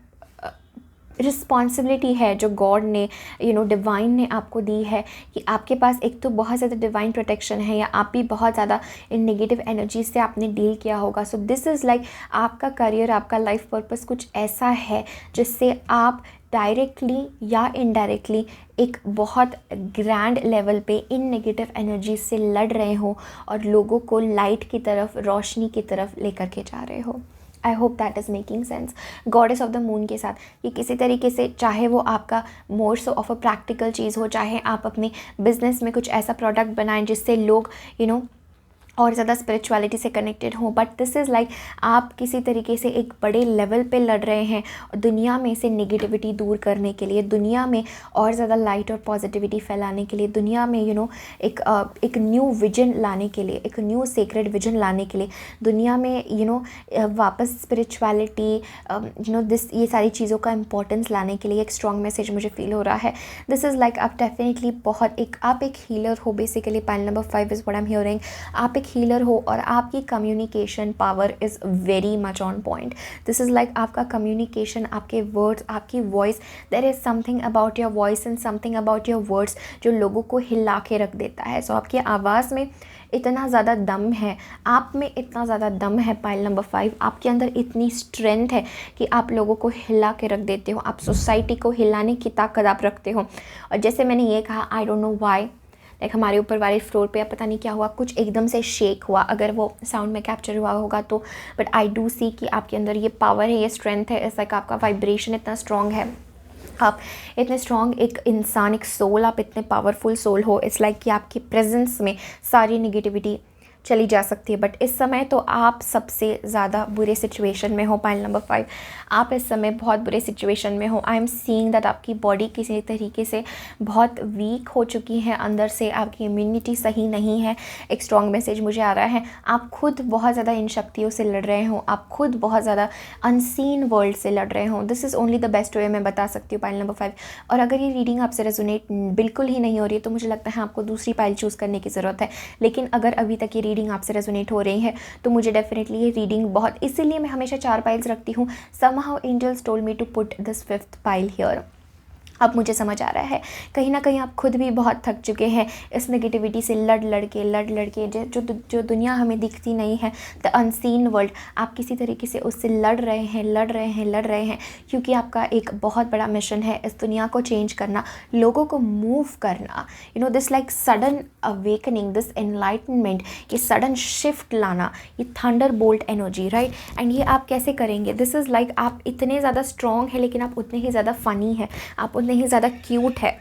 रिस्पॉन्सिबिलिटी है जो गॉड ने डिवाइन ने आपको दी है, कि आपके पास एक तो बहुत ज़्यादा डिवाइन प्रोटेक्शन है, या आप भी बहुत ज़्यादा इन नेगेटिव एनर्जीज से आपने डील किया होगा। सो दिस इज़ लाइक आपका करियर, आपका लाइफ पर्पस कुछ ऐसा है जिससे आप डायरेक्टली या इनडायरेक्टली एक बहुत ग्रैंड लेवल पे इन नेगेटिव एनर्जीज से लड़ रहे हो और लोगों को लाइट की तरफ, रोशनी की तरफ लेकर के जा रहे हो। I hope that is making sense. Goddess of the moon के साथ ये किसी तरीके से, चाहे वो आपका मोर सो ऑफ अ प्रैक्टिकल चीज़ हो, चाहे आप अपने बिजनेस में कुछ ऐसा प्रोडक्ट बनाएं जिससे लोग और ज़्यादा स्पिरिचुअलिटी से कनेक्टेड हों, बट दिस इज़ लाइक आप किसी तरीके से एक बड़े लेवल पे लड़ रहे हैं दुनिया में से नेगेटिविटी दूर करने के लिए, दुनिया में और ज़्यादा लाइट और पॉजिटिविटी फैलाने के लिए, दुनिया में एक न्यू विजन लाने के लिए, एक न्यू सेक्रेड विजन लाने के लिए, दुनिया में वापस स्पिरिचुअलिटी दिस ये सारी चीज़ों का इंपॉर्टेंस लाने के लिए एक स्ट्रॉन्ग मैसेज मुझे फील हो रहा है। दिस इज़ लाइक आप डेफिनेटली आप एक हीलर हो basically. Pile number 5 is what I am hearing. आप एक हीलर हो और आपकी communication power is very much on point. This is like आपका कम्युनिकेशन, आपके वर्ड्स, आपकी voice, there is something about your voice and something about your words जो लोगों को हिला के रख देता है। सो आपकी आवाज़ में इतना ज़्यादा दम है, आप में इतना ज़्यादा दम है पाइल नंबर 5, आपके अंदर इतनी स्ट्रेंथ है कि आप लोगों को हिला के रख देते हो, आप सोसाइटी को हिलाने की ताकत आप रखते हो। और जैसे मैंने ये कहा, I don't know why, like हमारे ऊपर वाले फ्लोर पे पता नहीं क्या हुआ, कुछ एकदम से शेक हुआ, अगर वो साउंड में कैप्चर हुआ होगा तो, बट आई डू सी कि आपके अंदर ये पावर है, ये स्ट्रेंथ है। इट्स लाइक आपका वाइब्रेशन इतना स्ट्रॉन्ग है, आप इतने स्ट्रॉन्ग एक इंसान, एक सोल, आप इतने पावरफुल सोल हो। इट्स लाइक कि आपकी प्रेजेंस में सारी नेगेटिविटी चली जा सकती है। बट इस समय तो आप सबसे ज़्यादा बुरे सिचुएशन में हो। पाइल नंबर 5, आप इस समय बहुत बुरे सिचुएशन में हो। आई एम सीइंग दैट आपकी बॉडी किसी तरीके से बहुत वीक हो चुकी है, अंदर से आपकी इम्यूनिटी सही नहीं है। एक स्ट्रॉन्ग मैसेज मुझे आ रहा है, आप खुद बहुत ज़्यादा इन शक्तियों से लड़ रहे हो, आप खुद बहुत ज़्यादा अनसीन वर्ल्ड से लड़ रहे हो। This is only the best way मैं बता सकती हूँ पाइल नंबर 5। और अगर ये रीडिंग आपसे रेजोनेट बिल्कुल ही नहीं हो रही है तो मुझे लगता है आपको दूसरी पाइल चूज़ करने की ज़रूरत है। लेकिन अगर अभी तक ये रीडिंग आपसे रेजोनेट हो रही है तो मुझे डेफिनेटली ये रीडिंग बहुत, इसीलिए मैं हमेशा 4 पाइल्स रखती हूँ। Somehow angels told me to put this 5th pile here. अब मुझे समझ आ रहा है कहीं ना कहीं आप खुद भी बहुत थक चुके हैं इस नेगेटिविटी से लड़ लड़ के जो दुनिया हमें दिखती नहीं है, द अनसीन वर्ल्ड, आप किसी तरीके से उससे लड़ रहे हैं क्योंकि आपका एक बहुत बड़ा मिशन है इस दुनिया को चेंज करना, लोगों को मूव करना, this like sudden awakening, this enlightenment, ये सडन शिफ्ट लाना, ये thunder bolt energy, right. And ये आप कैसे करेंगे? दिस इज़ लाइक आप इतने ज़्यादा स्ट्रॉन्ग है लेकिन आप उतने ही ज़्यादा फ़नी है, आप नहीं ज़्यादा क्यूट है।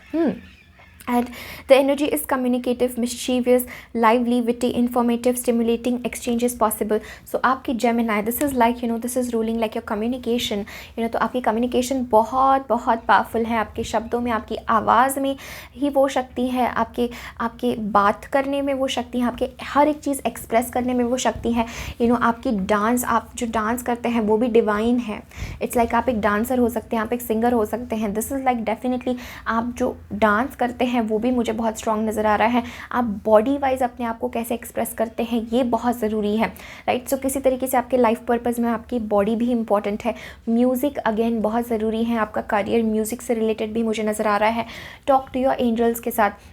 And the energy is communicative, mischievous, lively, witty, informative, stimulating, exchange is possible. So आपकी Gemini, this is like this is ruling like your communication, तो आपकी communication बहुत पावरफुल है। आपके शब्दों में, आपकी आवाज़ में ही वो शक्ति है, आपके बात करने में वो शक्ति है, आपके हर एक चीज़ एक्सप्रेस करने में वो शक्ति है। आपकी डांस, आप जो डांस करते हैं वो भी डिवाइन है। इट्स लाइक आप एक डांसर हो सकते हैं, आप एक सिंगर हो सकते हैं। दिस इज़ लाइक डेफिनेटली आप जो डांस करते हैं वो भी मुझे बहुत स्ट्रॉन्ग नज़र आ रहा है। आप बॉडी वाइज अपने आप को कैसे एक्सप्रेस करते हैं ये बहुत ज़रूरी है, राइट। सो किसी तरीके से आपके लाइफ पर्पस में आपकी बॉडी भी इंपॉर्टेंट है। म्यूज़िक अगेन बहुत ज़रूरी है, आपका करियर म्यूज़िक से रिलेटेड भी मुझे नज़र आ रहा है। टॉक टू योर एंजल्स के साथ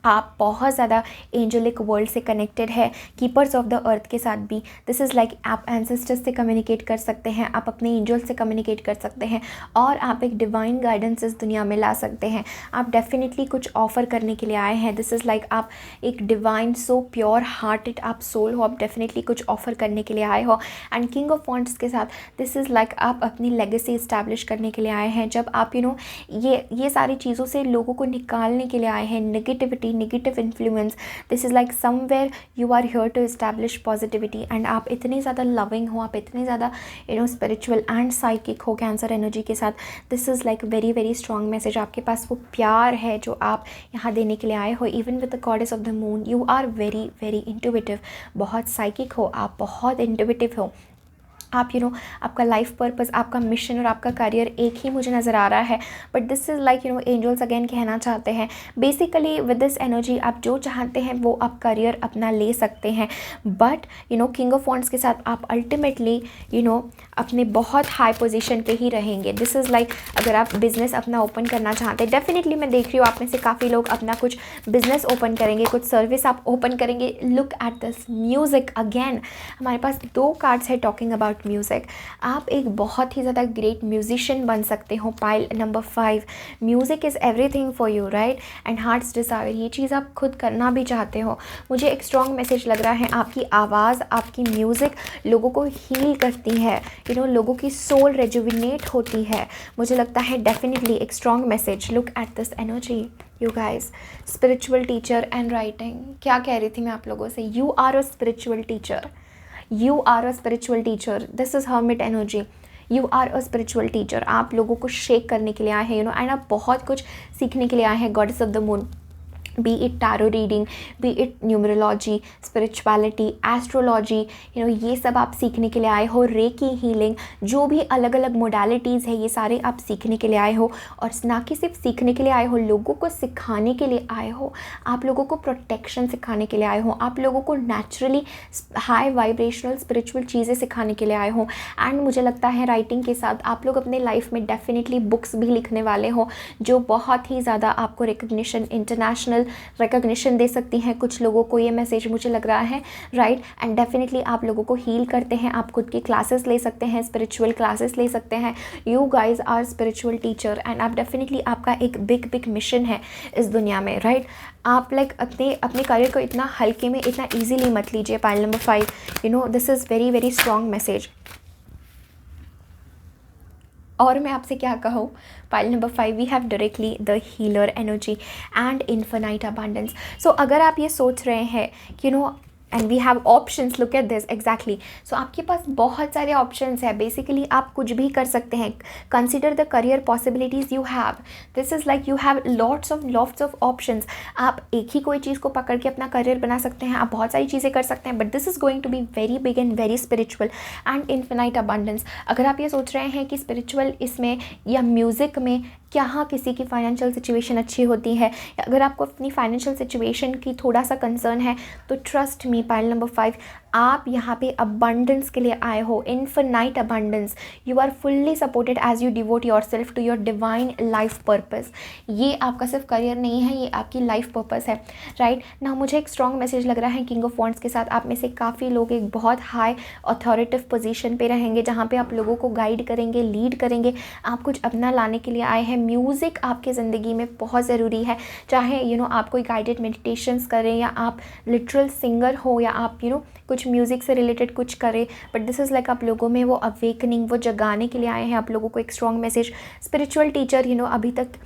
आप बहुत ज़्यादा एंजलिक वर्ल्ड से कनेक्टेड है, कीपर्स ऑफ द अर्थ के साथ भी। दिस इज़ लाइक आप एंसेस्टर्स से कम्युनिकेट कर सकते हैं, आप अपने एंजल से कम्युनिकेट कर सकते हैं और आप एक डिवाइन गाइडेंस इस दुनिया में ला सकते हैं। आप डेफिनेटली कुछ ऑफ़र करने के लिए आए हैं। दिस इज़ लाइक आप एक डिवाइन, सो प्योर हार्टेड आप सोल हो, आप डेफिनेटली कुछ ऑफ़र करने के लिए आए हो। एंड किंग ऑफ वॉन्ड्स के साथ दिस इज़ लाइक आप अपनी लेगेसी इस्टेब्लिश करने के लिए आए हैं। जब आप ये सारी चीज़ों से लोगों को निकालने के लिए आए हैं, negativity, negative influence, this is like somewhere you are here to establish positivity. And आप इतने ज़्यादा लविंग हो, आप इतने ज़्यादा स्पिरिचुअल एंड साइकिक हो कैंसर एनर्जी के साथ। This is like very very strong message. आपके पास वो प्यार है जो आप यहाँ देने के लिए आए हो। Even with the goddess of the moon, you are very very intuitive, बहुत साइकिक हो आप, बहुत इंट्यूटिव हो आप। आपका लाइफ पर्पस, आपका मिशन और आपका करियर एक ही मुझे नज़र आ रहा है। But this is like angels again कहना चाहते हैं, बेसिकली विद दिस एनर्जी आप जो चाहते हैं वो आप करियर अपना ले सकते हैं। बट किंग ऑफ वॉन्ड्स के साथ आप अल्टीमेटली अपने बहुत हाई पोजीशन पे ही रहेंगे। दिस इज़ लाइक अगर आप बिज़नेस अपना ओपन करना चाहते हैं, डेफिनेटली मैं देख रही हूँ आप में से काफ़ी लोग अपना कुछ बिज़नेस ओपन करेंगे, कुछ सर्विस आप ओपन करेंगे। Look at this music again, हमारे पास 2 कार्ड्स है टॉकिंग अबाउट म्यूज़िक। आप एक बहुत ही ज़्यादा ग्रेट म्यूजिशियन बन सकते हो। Pile number 5, music is everything for you, right, and hearts desire, ये चीज़ आप खुद करना भी चाहते हो। मुझे एक स्ट्रॉन्ग मैसेज लग रहा है, आपकी आवाज़, आपकी म्यूज़िक लोगों को हील करती है, लोगों की सोल रेजुविनेट होती है। मुझे लगता है डेफिनेटली एक strong message. Look at this energy you guys, spiritual teacher and writing. क्या कह रही थी मैं आप लोगों से, you are a spiritual teacher, you are a spiritual teacher. This is hermit energy, you are a spiritual teacher. आप लोगों को शेक करने के लिए आए हैं, एंड आप बहुत कुछ सीखने के लिए आए हैं goddess of the moon. B it tarot reading, B it numerology, spirituality, astrology, ये सब आप सीखने के लिए आए हो। रेकी हीलिंग, जो भी अलग अलग मोडालिटीज़ है ये सारे आप सीखने के लिए आए हो। और ना कि सिर्फ सीखने के लिए आए हो, लोगों को सिखाने के लिए आए हो। आप लोगों को प्रोटेक्शन सिखाने के लिए आए हो, आप लोगों को नेचुरली हाई वाइब्रेशनल स्पिरिचुअल चीज़ें सिखाने के लिए आए हो। एंड मुझे लगता है राइटिंग के साथ आप लोग अपने लाइफ में डेफिनेटली बुक्स भी लिखने वाले हो, जो बहुत ही ज़्यादा आपको रिकग्निशन, इंटरनेशनल रिकॉग्निशन दे सकती हैं। कुछ लोगों को ये मैसेज मुझे लग रहा है, राइट, एंड डेफिनेटली आप लोगों को हील करते हैं। आप खुद की क्लासेस ले सकते हैं, स्पिरिचुअल क्लासेस ले सकते हैं। You guys are spiritual teacher, and आप डेफिनेटली, आपका एक बिग बिग मिशन है इस दुनिया में, राइट। आप लाइक अपने करियर को इतना हल्के में, इतना ईजीली मत लीजिए। Pile number 5, this is very very strong message. और मैं आपसे क्या कहूँ, pile number 5, we have directly the healer energy and infinite abundance. So अगर आप ये सोच रहे हैं कि and we have options, look at this exactly. So आपके पास बहुत सारे ऑप्शंस है, बेसिकली आप कुछ भी कर सकते हैं। Consider the career possibilities you have. This is like you have lots of options. आप एक ही कोई चीज़ को पकड़ के अपना करियर बना सकते हैं, आप बहुत सारी चीज़ें कर सकते हैं, but this is going to be very big and very spiritual and infinite abundance. अगर आप ये सोच रहे हैं कि स्पिरिचुअल इसमें या म्यूज़िक में क्या किसी की फाइनेंशियल सिचुएशन अच्छी होती है, या अगर आपको अपनी फाइनेंशियल सिचुएशन की थोड़ा सा कंसर्न है, तो ट्रस्ट मी, पाइल नंबर 5, आप यहाँ पे अबंडेंस के लिए आए हो, infinite abundance. You are fully supported as you devote yourself to your divine life purpose. ये आपका सिर्फ करियर नहीं है, ये आपकी लाइफ पर्पस है, राइट ना। मुझे एक स्ट्रॉन्ग मैसेज लग रहा है किंग ऑफ वॉन्ड्स के साथ। आप में से काफ़ी लोग एक बहुत हाई अथॉरिटिव पोजीशन पे रहेंगे, जहाँ पे आप लोगों को गाइड करेंगे, लीड करेंगे, आप कुछ अपना लाने के लिए आए हैं। म्यूज़िक आपके ज़िंदगी में बहुत ज़रूरी है, चाहे आप कोई गाइडेड मेडिटेशंस करें, या आप लिटरल सिंगर हो, या आप कुछ म्यूज़िक से रिलेटेड कुछ करें, बट दिस इज़ लाइक आप लोगों में वो अवेकनिंग, वो जगाने के लिए आए हैं। आप लोगों को एक स्ट्रॉन्ग मैसेज, स्पिरिचुअल टीचर, अभी तक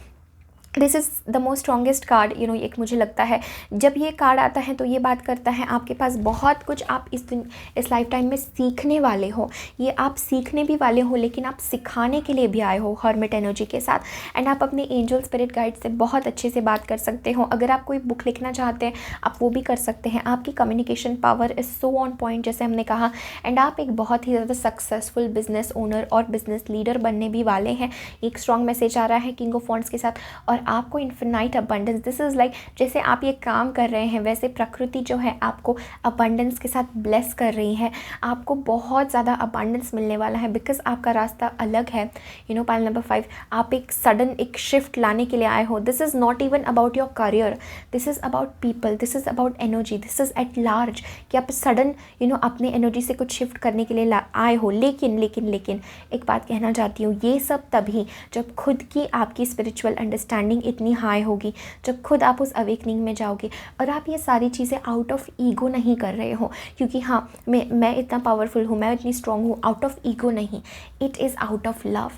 this is the most strongest card, एक मुझे लगता है जब ये कार्ड आता है तो ये बात करता है आपके पास बहुत कुछ आप इस लाइफ टाइम में सीखने वाले हो। ये आप सीखने भी वाले हो, लेकिन आप सिखाने के लिए भी आए हो हर्मिट एनर्जी के साथ। एंड आप अपने एंजल स्पिरिट गाइड से बहुत अच्छे से बात कर सकते हो। अगर आप कोई बुक लिखना चाहते हैं आप वो भी कर सकते हैं। आपकी communication power is so on point, जैसे हमने कहा। एंड आप एक बहुत ही ज़्यादा सक्सेसफुल बिजनेस ओनर और बिजनेस लीडर बनने भी वाले हैं। एक स्ट्रॉन्ग मैसेज आ रहा है किंग ऑफ वॉन्ड्स के साथ। और आपको infinite abundance, this is like जैसे आप ये काम कर रहे हैं, वैसे प्रकृति जो है आपको अबंडेंस के साथ ब्लेस कर रही है। आपको बहुत ज़्यादा अबंडेंस मिलने वाला है, बिकॉज आपका रास्ता अलग है। पाइल नंबर 5, आप एक सडन एक शिफ्ट लाने के लिए आए हो। This is not even about your career, this is about people, this is about energy, this is at large, कि आप सडन अपने एनर्जी से कुछ शिफ्ट करने के लिए आए हो। लेकिन लेकिन लेकिन एक बात कहना चाहती हूँ, ये सब तभी जब खुद की आपकी स्पिरिचुअल अंडरस्टैंडिंग इतनी हाई होगी, जब खुद आप उस अवेकनिंग में जाओगे। और आप ये सारी चीज़ें आउट ऑफ ईगो नहीं कर रहे हो, क्योंकि हाँ मैं इतना पावरफुल हूँ, मैं इतनी स्ट्रॉन्ग हूँ, आउट ऑफ ईगो नहीं। It is out of love,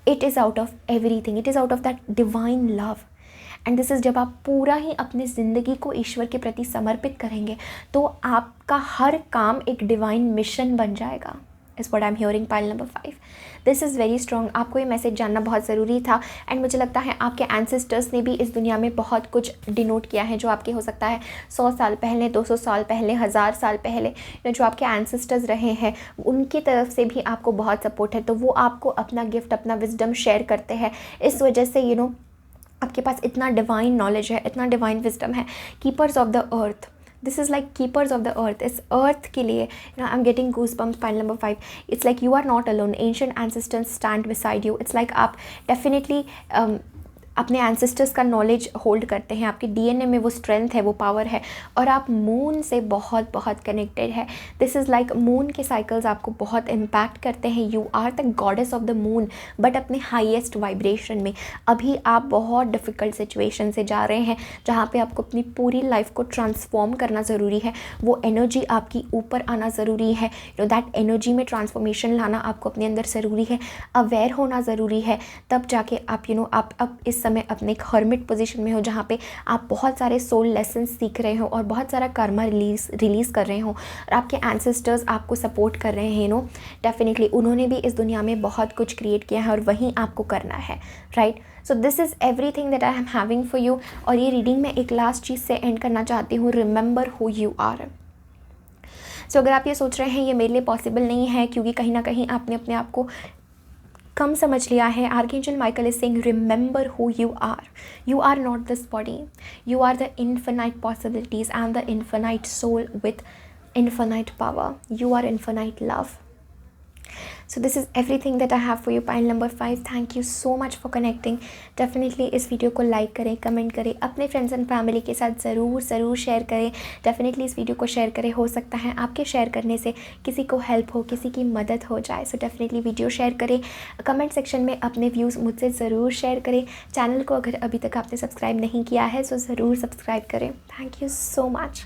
it is out of everything, it is out of that divine love. And this is जब आप पूरा ही अपनी ज़िंदगी को ईश्वर के प्रति समर्पित करेंगे तो आपका हर काम एक डिवाइन मिशन बन जाएगा, is what I am hearing. Pile number 5, this is very strong. आपको ये मैसेज जानना बहुत ज़रूरी था एंड मुझे लगता है आपके एंसेस्टर्स ने भी इस दुनिया में बहुत कुछ डिनोट किया है, जो आपके हो सकता है 100 साल पहले, 200 साल पहले, 1000 साल पहले, जो आपके एंसेस्टर्स रहे हैं उनकी तरफ से भी आपको बहुत सपोर्ट है। तो वो आपको अपना गिफ्ट, अपना विजडम शेयर करते हैं। इस वजह से आपके पास इतना डिवाइन नॉलेज है, इतना डिवाइन विजडम है। Keepers of the earth, this is like keepers of the earth. इस अर्थ के लिए I am getting goose bumps. Pile number 5, it's like you are not alone, ancient ancestors stand beside you. It's like आप definitely अपने ancestors का knowledge hold करते हैं, आपके DNA में वो स्ट्रेंथ है, वो पावर है, और आप मून से बहुत बहुत कनेक्टेड है। दिस इज़ लाइक मून के साइकिल्स आपको बहुत इम्पैक्ट करते हैं। You are the goddess of the moon, but अपने हाईएस्ट वाइब्रेशन में। अभी आप बहुत डिफ़िकल्ट सिचुएशन से जा रहे हैं जहाँ पे आपको अपनी पूरी लाइफ को ट्रांसफॉर्म करना ज़रूरी है। वो एनर्जी आपकी ऊपर आना ज़रूरी है। दैट एनर्जी में ट्रांसफॉर्मेशन लाना आपको अपने अंदर ज़रूरी है। अवेयर होना ज़रूरी है, तब जाके आप आप अब इस समय अपने एक हर्मिट पोजीशन में हो जहाँ पे आप बहुत सारे सोल लेसन सीख रहे हो और बहुत सारा कर्मा रिलीज़ कर रहे हो, और आपके एंसेस्टर्स आपको सपोर्ट कर रहे हैं। डेफिनेटली उन्होंने भी इस दुनिया में बहुत कुछ क्रिएट किया है और वहीं आपको करना है, right. So this is everything that I am having for you. और ये रीडिंग में एक लास्ट चीज़ से एंड करना चाहती हूँ, रिमेंबर हु यू आर। सो अगर आप ये सोच रहे हैं ये मेरे लिए पॉसिबल नहीं है क्योंकि कहीं ना कहीं आपने अपने आप को कम समझ लिया है, archangel Michael is saying remember who you are. You are not this body, you are the infinite possibilities and the infinite soul with infinite power. You are infinite love. So this is everything that I have for you. Pile number 5, thank you so much for connecting. Definitely इस video को like करें, comment करें, अपने friends and family के साथ ज़रूर share करें। Definitely इस वीडियो को शेयर करें, हो सकता है आपके शेयर करने से किसी को हेल्प हो, किसी की मदद हो जाए। सो डेफिनेटली वीडियो शेयर करें, कमेंट सेक्शन में अपने व्यूज़ मुझसे ज़रूर शेयर करें। चैनल को अगर अभी तक आपने सब्सक्राइब नहीं किया है सो ज़रूर सब्सक्राइब करें। Thank you so much.